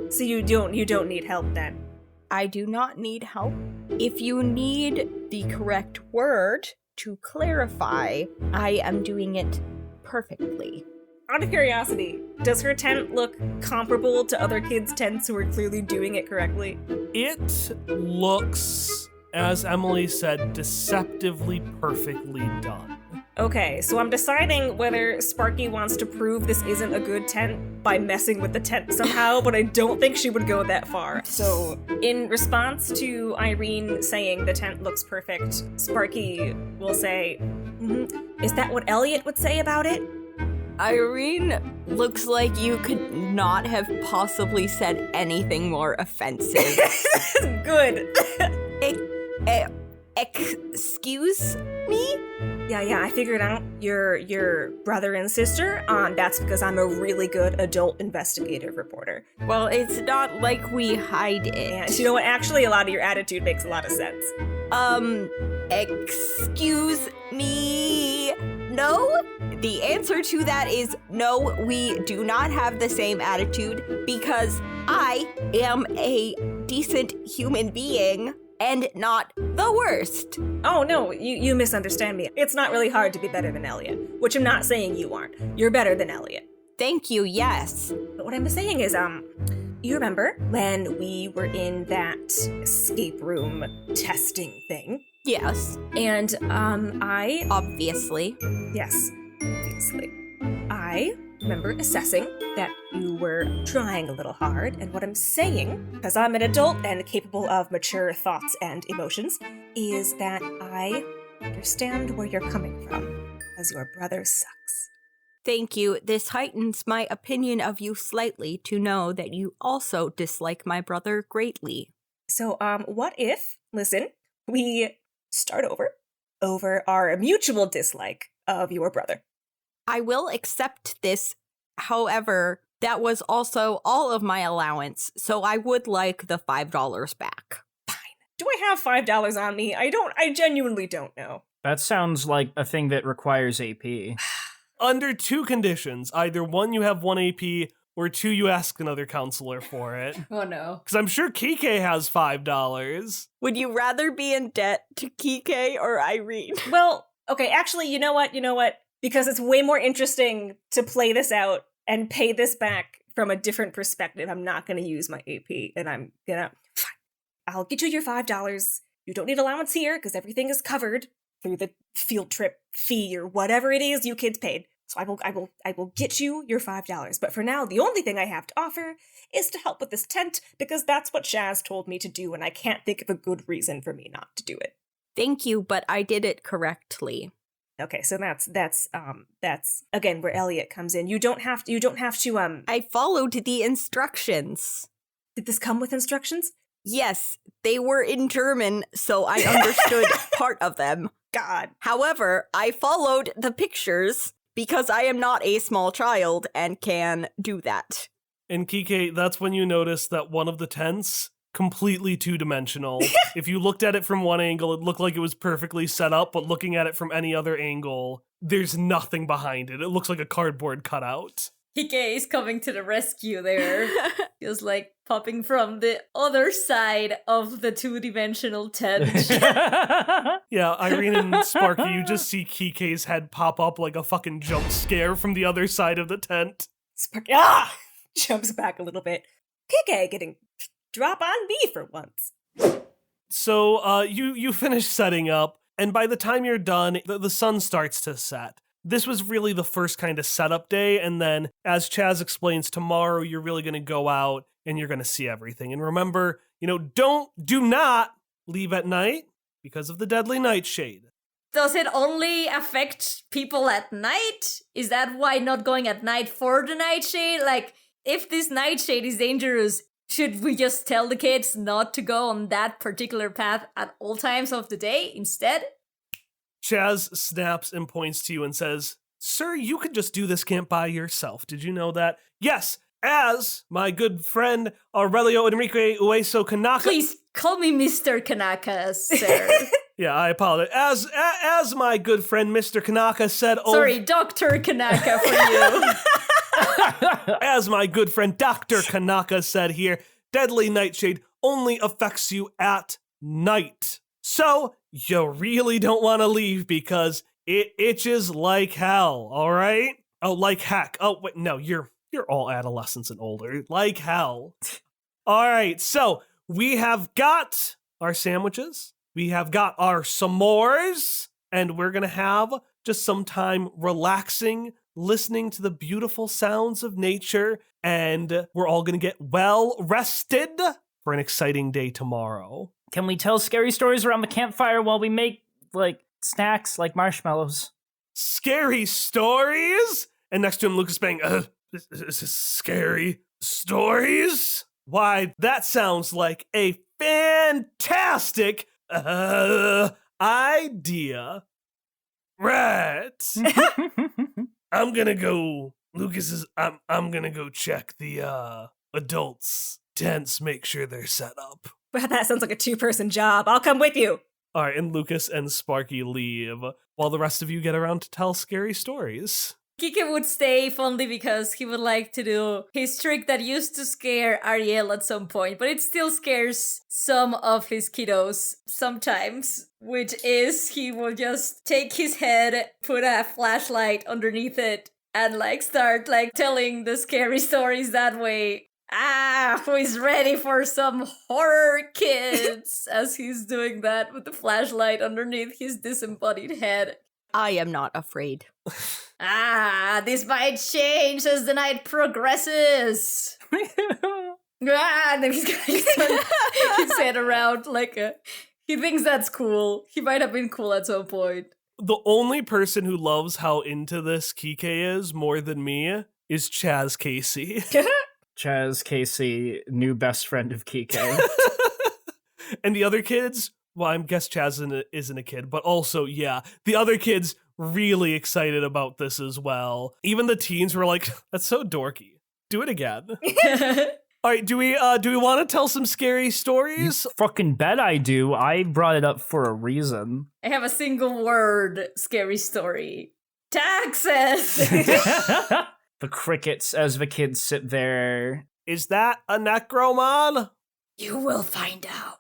So you don't need help then? I do not need help. If you need the correct word to clarify, I am doing it perfectly. Out of curiosity, does her tent look comparable to other kids' tents who are clearly doing it correctly? It looks, as Emily said, deceptively perfectly done. Okay, so I'm deciding whether Sparky wants to prove this isn't a good tent by messing with the tent somehow, but I don't think she would go that far. So, in response to Irene saying the tent looks perfect, Sparky will say, Is that what Elliot would say about it? Irene looks like you could not have possibly said anything more offensive. Good. Excuse me? Yeah, I figured out your brother and sister. That's because I'm a really good adult investigative reporter. Well, it's not like we hide it. And you know what? Actually, a lot of your attitude makes a lot of sense. Excuse me? No? The answer to that is no, we do not have the same attitude because I am a decent human being and not the worst. Oh, no, you misunderstand me. It's not really hard to be better than Elliot, which I'm not saying you aren't. You're better than Elliot. Thank you, yes. But what I'm saying is, you remember when we were in that escape room testing thing? Yes. And, Obviously. Yes, obviously. I remember assessing that you were trying a little hard, and what I'm saying, because I'm an adult and capable of mature thoughts and emotions, is that I understand where you're coming from, because your brother sucks. Thank you. This heightens my opinion of you slightly to know that you also dislike my brother greatly. So, what if, listen, we start over our mutual dislike of your brother? I will accept this. However, that was also all of my allowance, so I would like the $5 back. Do I have $5 on me? I genuinely don't know. That sounds like a thing that requires AP. Under two conditions. Either one, you have 1 AP, or two, you ask another counselor for it. Oh no. Because I'm sure Kike has $5. Would you rather be in debt to Kike or Irene? Well, okay, actually, you know what? Because it's way more interesting to play this out and pay this back from a different perspective. I'm not going to use my AP, and fine. I'll get you your $5. You don't need allowance here, because everything is covered through the field trip fee or whatever it is you kids paid. So I will get you your $5. But for now, the only thing I have to offer is to help with this tent, because that's what Shaz told me to do, and I can't think of a good reason for me not to do it. Thank you, but I did it correctly. Okay, so that's again where Elliot comes in. You don't have to. I followed the instructions. Did this come with instructions? Yes, they were in German, so I understood part of them. God. However, I followed the pictures because I am not a small child and can do that. And Kike, that's when you notice that one of the tents, completely two-dimensional. If you looked at it from one angle, it looked like it was perfectly set up, but looking at it from any other angle, there's nothing behind it. It looks like a cardboard cutout. Hike is coming to the rescue there. Feels like popping from the other side of the two-dimensional tent. Yeah, Irene and Sparky, you just see Kike's head pop up like a fucking jump scare from the other side of the tent. Sparky jumps back a little bit. Kike getting drop on me for once. So you finish setting up, and by the time you're done, the sun starts to set. This was really the first kind of setup day, and then, as Chaz explains, tomorrow you're really going to go out and you're going to see everything. And remember, do not leave at night because of the deadly nightshade. Does it only affect people at night? Is that why not going at night for the nightshade? Like, if this nightshade is dangerous, should we just tell the kids not to go on that particular path at all times of the day instead? Chaz snaps and points to you and says, "Sir, you could just do this camp by yourself. Did you know that? Yes, as my good friend Aurelio Enrique Ueso Kanaka..." Please call me Mr. Kanaka, sir. Yeah, I apologize. As my good friend Mr. Kanaka said... Sorry, Dr. Kanaka for you. As my good friend Dr. Kanaka said here, deadly nightshade only affects you at night. So, you really don't want to leave because it itches like hell, all right? Oh, like heck. Oh, wait, no, you're all adolescents and older. Like hell. All right, so we have got our sandwiches. We have got our s'mores. And we're going to have just some time relaxing, listening to the beautiful sounds of nature. And we're all going to get well rested for an exciting day tomorrow. Can we tell scary stories around the campfire while we make, snacks like marshmallows? Scary stories? And next to him, Lucas Bang, this is scary stories? Why, that sounds like a fantastic idea. Right. I'm gonna go check the adults' tents, make sure they're set up. Well, that sounds like a 2-person job. I'll come with you. All right, and Lucas and Sparky leave while the rest of you get around to tell scary stories. Kike would stay if only because he would like to do his trick that used to scare Ariel at some point, but it still scares some of his kiddos sometimes, which is he will just take his head, put a flashlight underneath it, and start telling the scary stories that way. Who is ready for some horror, kids? As he's doing that with the flashlight underneath his disembodied head. I am not afraid. This might change as the night progresses. And then he's gonna turn his head around he thinks that's cool. He might have been cool at some point. The only person who loves how into this Kike is more than me is Chaz Casey. Chaz Casey, new best friend of Kike. And the other kids, well, I guess Chaz isn't a kid, but also, yeah, the other kids really excited about this as well. Even the teens were like, that's so dorky. Do it again. All right, do we want to tell some scary stories? You fucking bet I do. I brought it up for a reason. I have a single word scary story. Taxes! The crickets as the kids sit there. Is that a necromon? You will find out.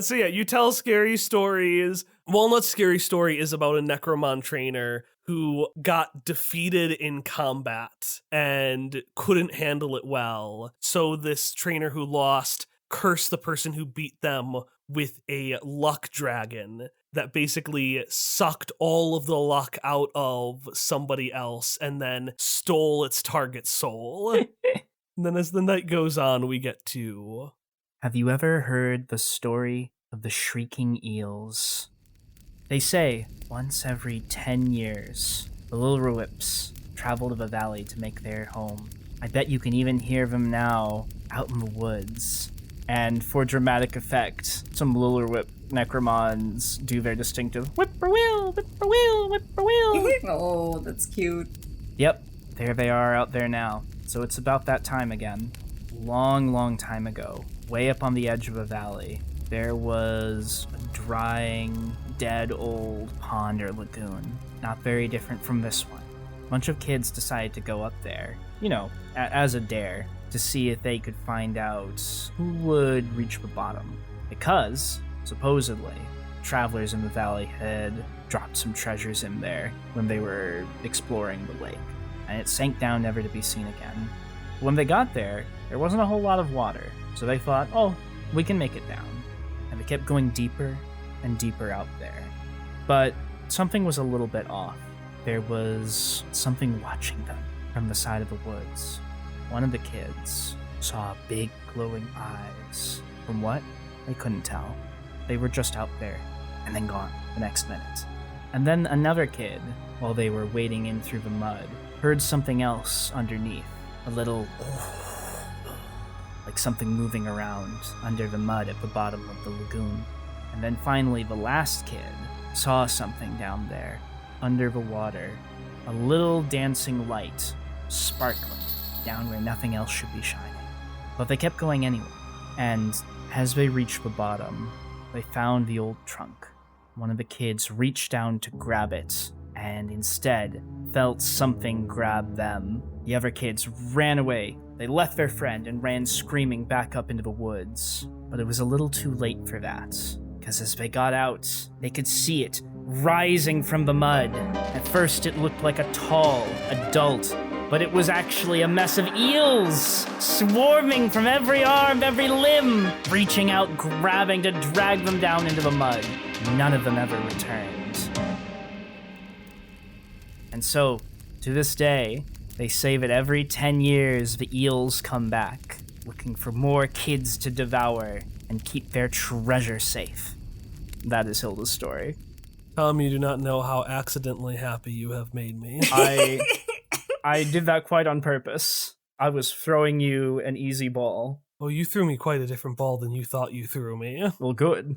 So yeah, you tell scary stories. Walnut's scary story is about a necromon trainer who got defeated in combat and couldn't handle it well. So this trainer who lost cursed the person who beat them with a luck dragon that basically sucked all of the luck out of somebody else and then stole its target's soul. And then as the night goes on, we get to... Have you ever heard the story of the shrieking eels? They say once every 10 years, the little Whips travel to the valley to make their home. I bet you can even hear them now out in the woods. And for dramatic effect, some Lillerwhip necromons do their distinctive whip-poor-will, whip-poor-will, whip-poor-will. Oh, that's cute. Yep, there they are out there now. So it's about that time again. Long, long time ago, way up on the edge of a valley, there was a drying, dead old pond or lagoon. Not very different from this one. A bunch of kids decided to go up there, as a dare, to see if they could find out who would reach the bottom. Because, supposedly, travelers in the valley had dropped some treasures in there when they were exploring the lake, and it sank down never to be seen again. When they got there wasn't a whole lot of water, so they thought, we can make it down. And they kept going deeper and deeper out there. But something was a little bit off. There was something watching them from the side of the woods. One of the kids saw big glowing eyes. From what? They couldn't tell. They were just out there and then gone the next minute. And then another kid, while they were wading in through the mud, heard something else underneath. A little like something moving around under the mud at the bottom of the lagoon. And then finally the last kid saw something down there, under the water. A little dancing light, sparkling, down where nothing else should be shining. But they kept going anyway. And as they reached the bottom, they found the old trunk. One of the kids reached down to grab it, and instead felt something grab them. The other kids ran away. They left their friend and ran screaming back up into the woods. But it was a little too late for that, because as they got out, they could see it rising from the mud. At first it looked like a tall adult, but it was actually a mess of eels, swarming from every arm, every limb, reaching out, grabbing to drag them down into the mud. None of them ever returned. And so, to this day, they say that every 10 years the eels come back, looking for more kids to devour and keep their treasure safe. That is Hilda's story. Tom, you do not know how accidentally happy you have made me. I did that quite on purpose. I was throwing you an easy ball. Well, you threw me quite a different ball than you thought you threw me. Well, good.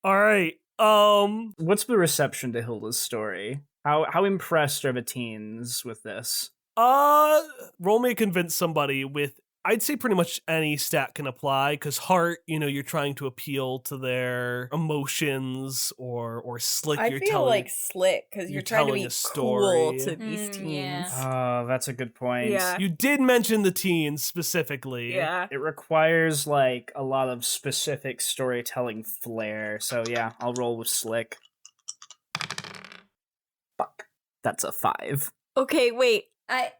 All right. What's the reception to Hilda's story? How impressed are the teens with this? Roll me convince somebody with I'd say pretty much any stat can apply, because heart, you're trying to appeal to their emotions, or slick. I you're feel telling, like slick because you're trying to telling be a story. cool to these teens. Yeah. Oh, that's a good point. Yeah. You did mention the teens specifically. Yeah. It requires like a lot of specific storytelling flair. So yeah, I'll roll with slick. Fuck. That's a 5. Okay, wait.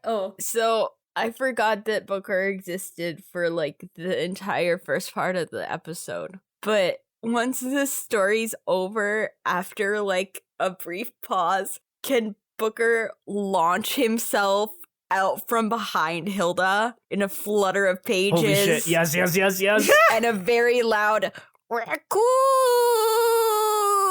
Oh. So I forgot that Booker existed for like the entire first part of the episode. But once the story's over, after like a brief pause, can Booker launch himself out from behind Hilda in a flutter of pages? Holy shit. Yes, yes, yes, yes. And a very loud raccoon.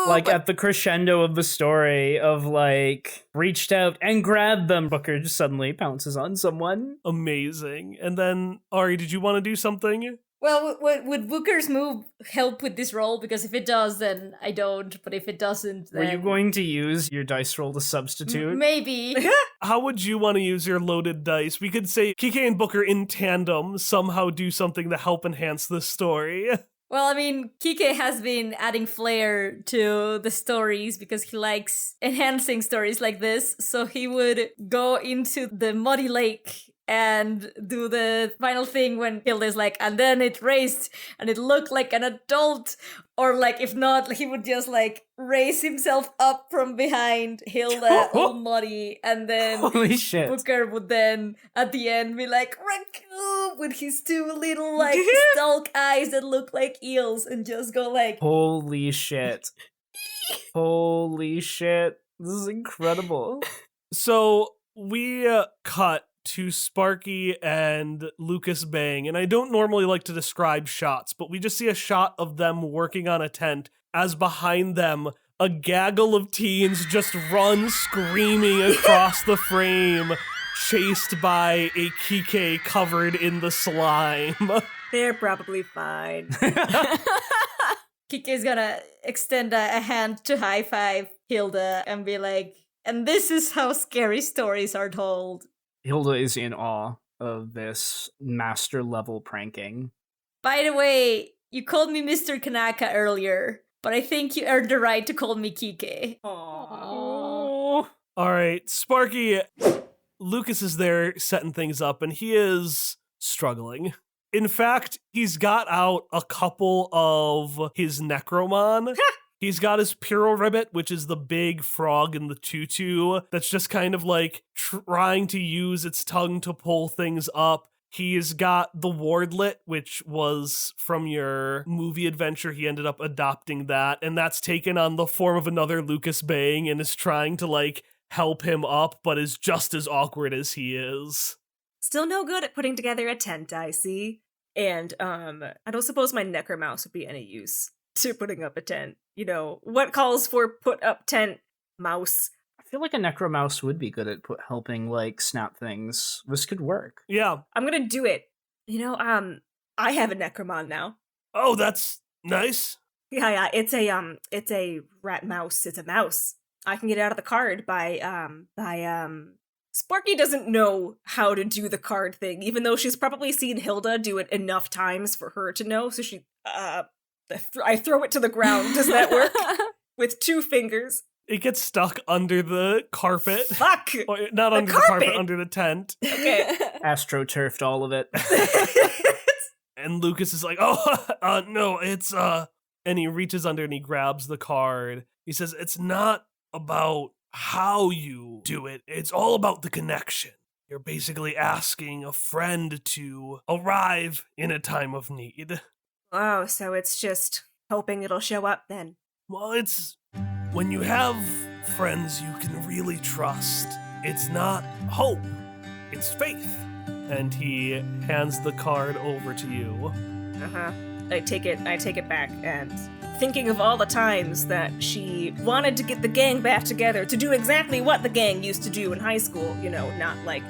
Like at the crescendo of the story of like reached out and grabbed them. Booker just suddenly pounces on someone. Amazing. And then, Ari, did you want to do something? Well, would Booker's move help with this roll? Because if it does, then I don't. But if it doesn't, then... Were you going to use your dice roll to substitute? Maybe. How would you want to use your loaded dice? We could say Kike and Booker in tandem somehow do something to help enhance this story. Well, I mean, Kike has been adding flair to the stories because he likes enhancing stories like this. So he would go into the muddy lake and do the final thing when Hilda's like, and then it raced and it looked like an adult. Or like, if not, he would just like raise himself up from behind Hilda, all muddy, and then Holy shit. Booker would then, at the end, be like, raccoon, with his two little, like, stalk eyes that look like eels, and just go like, Holy shit. Holy shit. This is incredible. So we cut to Sparky and Lucas Bang, and I don't normally like to describe shots, but we just see a shot of them working on a tent as behind them a gaggle of teens just run screaming across the frame, chased by a Kike covered in the slime. They're probably fine. Kike is gonna extend a hand to high five Hilda and be like, and this is how scary stories are told. Hilda is in awe of this master level pranking. By the way, you called me Mr. Kanaka earlier, but I think you earned the right to call me Kike. Oh. All right, Sparky, Lucas is there setting things up, and he is struggling. In fact, he's got out a couple of his Necromon. He's got his Piro Ribbit, which is the big frog in the tutu that's just kind of like trying to use its tongue to pull things up. He's got the Wardlet, which was from your movie adventure. He ended up adopting that, and that's taken on the form of another Lucas Bang and is trying to like help him up, but is just as awkward as he is. Still no good at putting together a tent, I see. And I don't suppose my Necromouse would be any use to putting up a tent. You know, what calls for put up tent, mouse? I feel like a Necromouse would be good at helping, like, snap things. This could work. Yeah. I'm gonna do it. You know, I have a Necromon now. Oh, that's nice. Yeah, it's a rat mouse. It's a mouse. I can get it out of the card by Sparky doesn't know how to do the card thing, even though she's probably seen Hilda do it enough times for her to know, so she, I throw it to the ground. Does that work? With 2 fingers. It gets stuck under the carpet. Fuck! Or, not under the carpet, under the tent. Okay. AstroTurfed all of it. And Lucas is like, oh, no, it's, and he reaches under and he grabs the card. He says, it's not about how you do it. It's all about the connection. You're basically asking a friend to arrive in a time of need. Oh, so it's just hoping it'll show up then. Well, it's when you have friends you can really trust. It's not hope, it's faith. And he hands the card over to you. I take it back, and thinking of all the times that she she wanted to get the gang back together to do exactly what the gang used to do in high school, you know, not like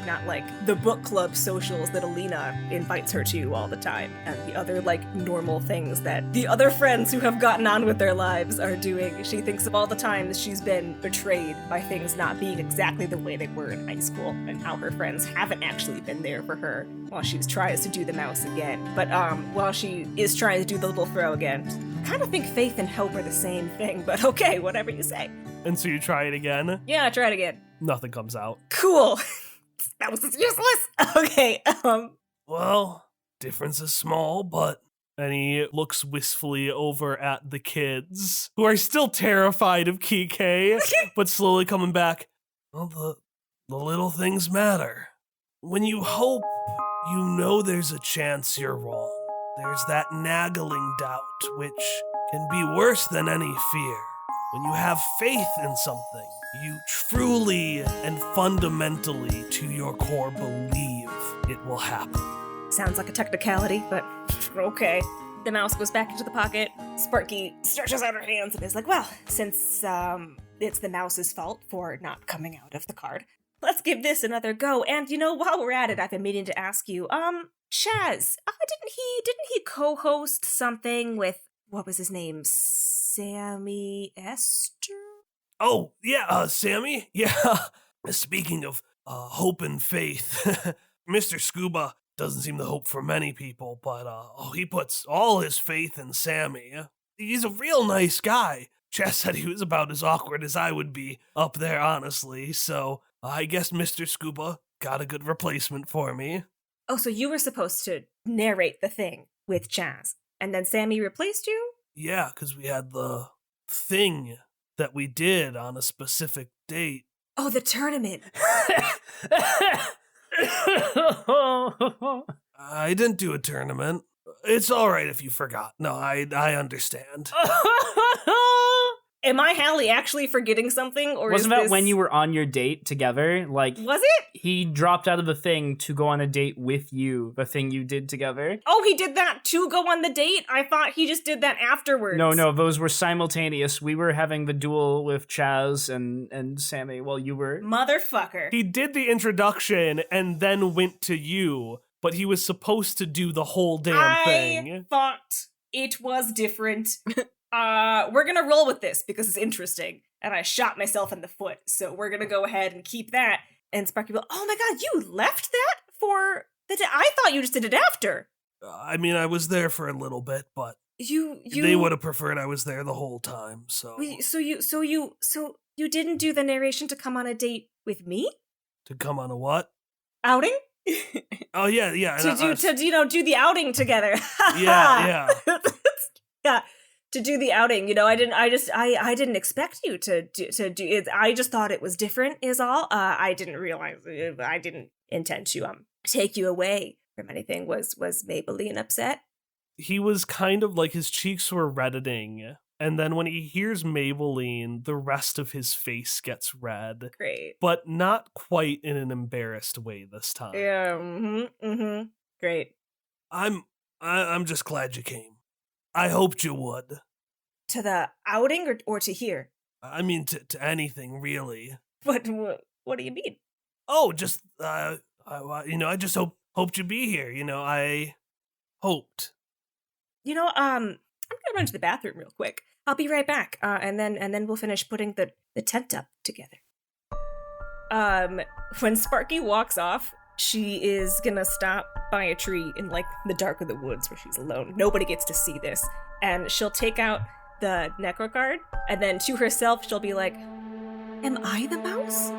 the book club socials that Alina invites her to all the time, and the other like normal things that the other friends who have gotten on with their lives are doing. She thinks of all the times she's been betrayed by things not being exactly the way they were in high school, and how her friends haven't actually been there for her while she tries to do the mouse again. But while she is trying to do the little throw again, I kind of think faith and hope are the same thing, but okay, whatever you say. And so you try it again? Yeah, try it again. Nothing comes out. Cool. That was useless. Okay, Well, difference is small, but... And he looks wistfully over at the kids, who are still terrified of Kike, but slowly coming back. Well, the little things matter. When you hope, you know there's a chance you're wrong. There's that nagging doubt, which can be worse than any fear. When you have faith in something, you truly and fundamentally to your core believe it will happen. sounds like a technicality, but okay. The mouse goes back into the pocket. Sparky stretches out her hands and is like, well, since it's the mouse's fault for not coming out of the card, let's give this another go. And, you know, while we're at it, I've been meaning to ask you, Chaz, didn't he co-host something with, what was his name, Sammy Esther? Oh, yeah, Sammy? Yeah. Speaking of hope and faith, Mr. Scuba doesn't seem to hope for many people, but he puts all his faith in Sammy. He's a real nice guy. Chaz said he was about as awkward as I would be up there, honestly, so I guess Mr. Scuba got a good replacement for me. Oh, so you were supposed to narrate the thing with Chaz, and then Sammy replaced you? Yeah, because we had the thing that we did on a specific date. Oh, the tournament. I didn't do a tournament. It's all right if you forgot. No, I understand. Am I, Hallie, actually forgetting something, or Wasn't is that this... when you were on your date together? Like, Was it? he dropped out of the thing to go on a date with you, the thing you did together. Oh, he did that to go on the date? I thought he just did that afterwards. No, those were simultaneous. We were having the duel with Chaz and Sammy while you were... Motherfucker. He did the introduction and then went to you, but he was supposed to do the whole damn thing. I thought it was different. We're gonna roll with this because it's interesting. And I shot myself in the foot, so we're gonna go ahead and keep that. And Sparky will, oh my god, you left that for the day? I thought you just did it after. I mean, I was there for a little bit, but You they would have preferred I was there the whole time, so... Wait, so you didn't do the narration to come on a date with me? To come on a what? Outing? Oh, yeah. To do the outing together. Yeah. Yeah. To do the outing, you know, I didn't expect you to do it. I just thought it was different is all. I didn't realize, I didn't intend to take you away from anything. Was Maybelline upset? He was kind of like, his cheeks were reddening, and then when he hears Maybelline, the rest of his face gets red. Great. But not quite in an embarrassed way this time. Yeah, great. I'm just glad you came. I hoped you would. To the outing or to here? I mean, to anything, really. What do you mean? Oh, just, I just hoped you'd be here, I hoped. You know, I'm gonna run to the bathroom real quick. I'll be right back, and then we'll finish putting the tent up together. When Sparky walks off, she is gonna stop by a tree in, like, the dark of the woods where she's alone. Nobody gets to see this. And she'll take out the necro card, and then to herself, she'll be like, am I the mouse?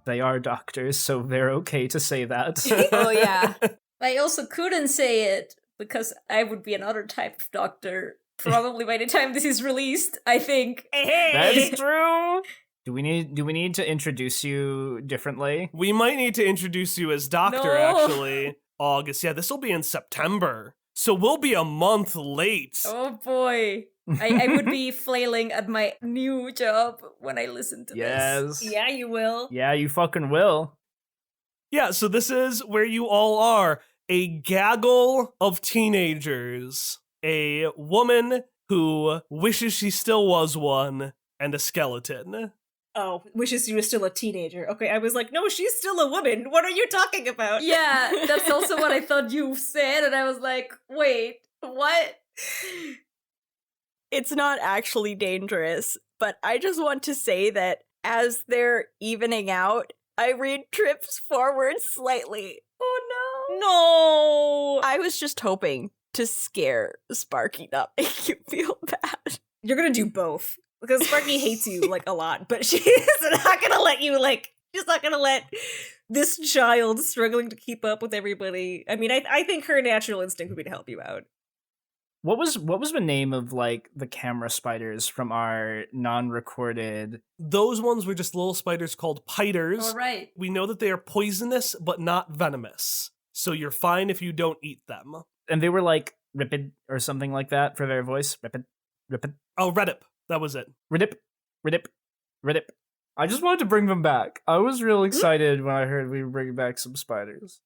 They are doctors, so they're okay to say that. Oh, yeah. I also couldn't say it because I would be another type of doctor Probably by the time this is released, I think. That's true. Do we need to introduce you differently? We might need to introduce you as Doctor, No. actually. August. Yeah, this will be in September. So we'll be a month late. Oh boy. I would be flailing at my new job when I listen to this. Yes. Yeah, you will. Yeah, you fucking will. Yeah, so this is where you all are. A gaggle of teenagers. A woman who wishes she still was one. And a skeleton. Oh, wishes she was still a teenager. Okay, I was like, no, she's still a woman. What are you talking about? Yeah, that's also what I thought you said, and I was like, wait, what? It's not actually dangerous, but I just want to say that as they're evening out, Irene trips forward slightly. No! I was just hoping to scare Sparky, not make you feel bad. You're gonna do both. Because Sparky hates you, like, a lot, but she's not gonna let you, like, she's not gonna let this child struggling to keep up with everybody. I mean, I think her natural instinct would be to help you out. What was the name of like the camera spiders from our non-recorded? Those ones were just little spiders called piters. All right. We know that they are poisonous, but not venomous. So you're fine if you don't eat them. And they were like Ripid or something like that for their voice. Ripid. Oh, Redip. That was it. Ridip. I just wanted to bring them back. I was real excited when I heard we were bringing back some spiders.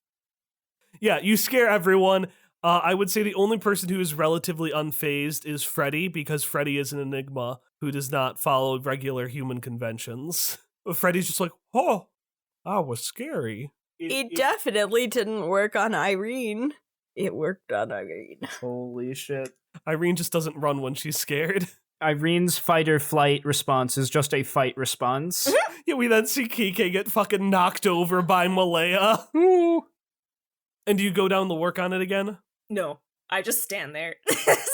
Yeah, you scare everyone. I would say the only person who is relatively unfazed is Freddy, because Freddy is an enigma who does not follow regular human conventions. Freddy's just like, oh, that was scary. It definitely didn't work on Irene. It worked on Irene. Holy shit. Irene just doesn't run when she's scared. Irene's fight or flight response is just a fight response. Yeah, we then see Kike get fucking knocked over by Malaya. Ooh. And do you go down to work on it again? No, I just stand there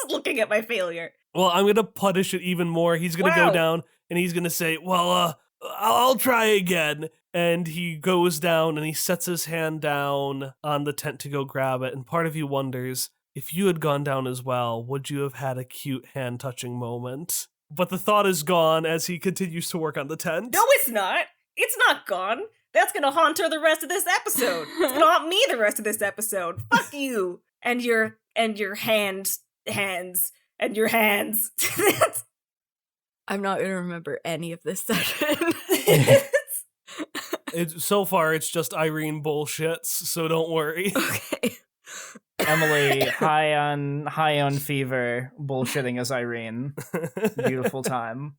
looking at my failure. Well, I'm gonna punish it even more. He's gonna go Wow. down and he's gonna say, well, I'll try again. And he goes down and he sets his hand down on the tent to go grab it. And part of you wonders, if you had gone down as well, would you have had a cute hand-touching moment? But the thought is gone as he continues to work on the tent. No, it's not. It's not gone. That's gonna haunt her the rest of this episode. It's gonna haunt me the rest of this episode. Fuck you and your hands and your hands. I'm not gonna remember any of this session. So far, it's just Irene bullshits, so don't worry. Okay. Emily, high on fever, bullshitting as Irene. Beautiful time.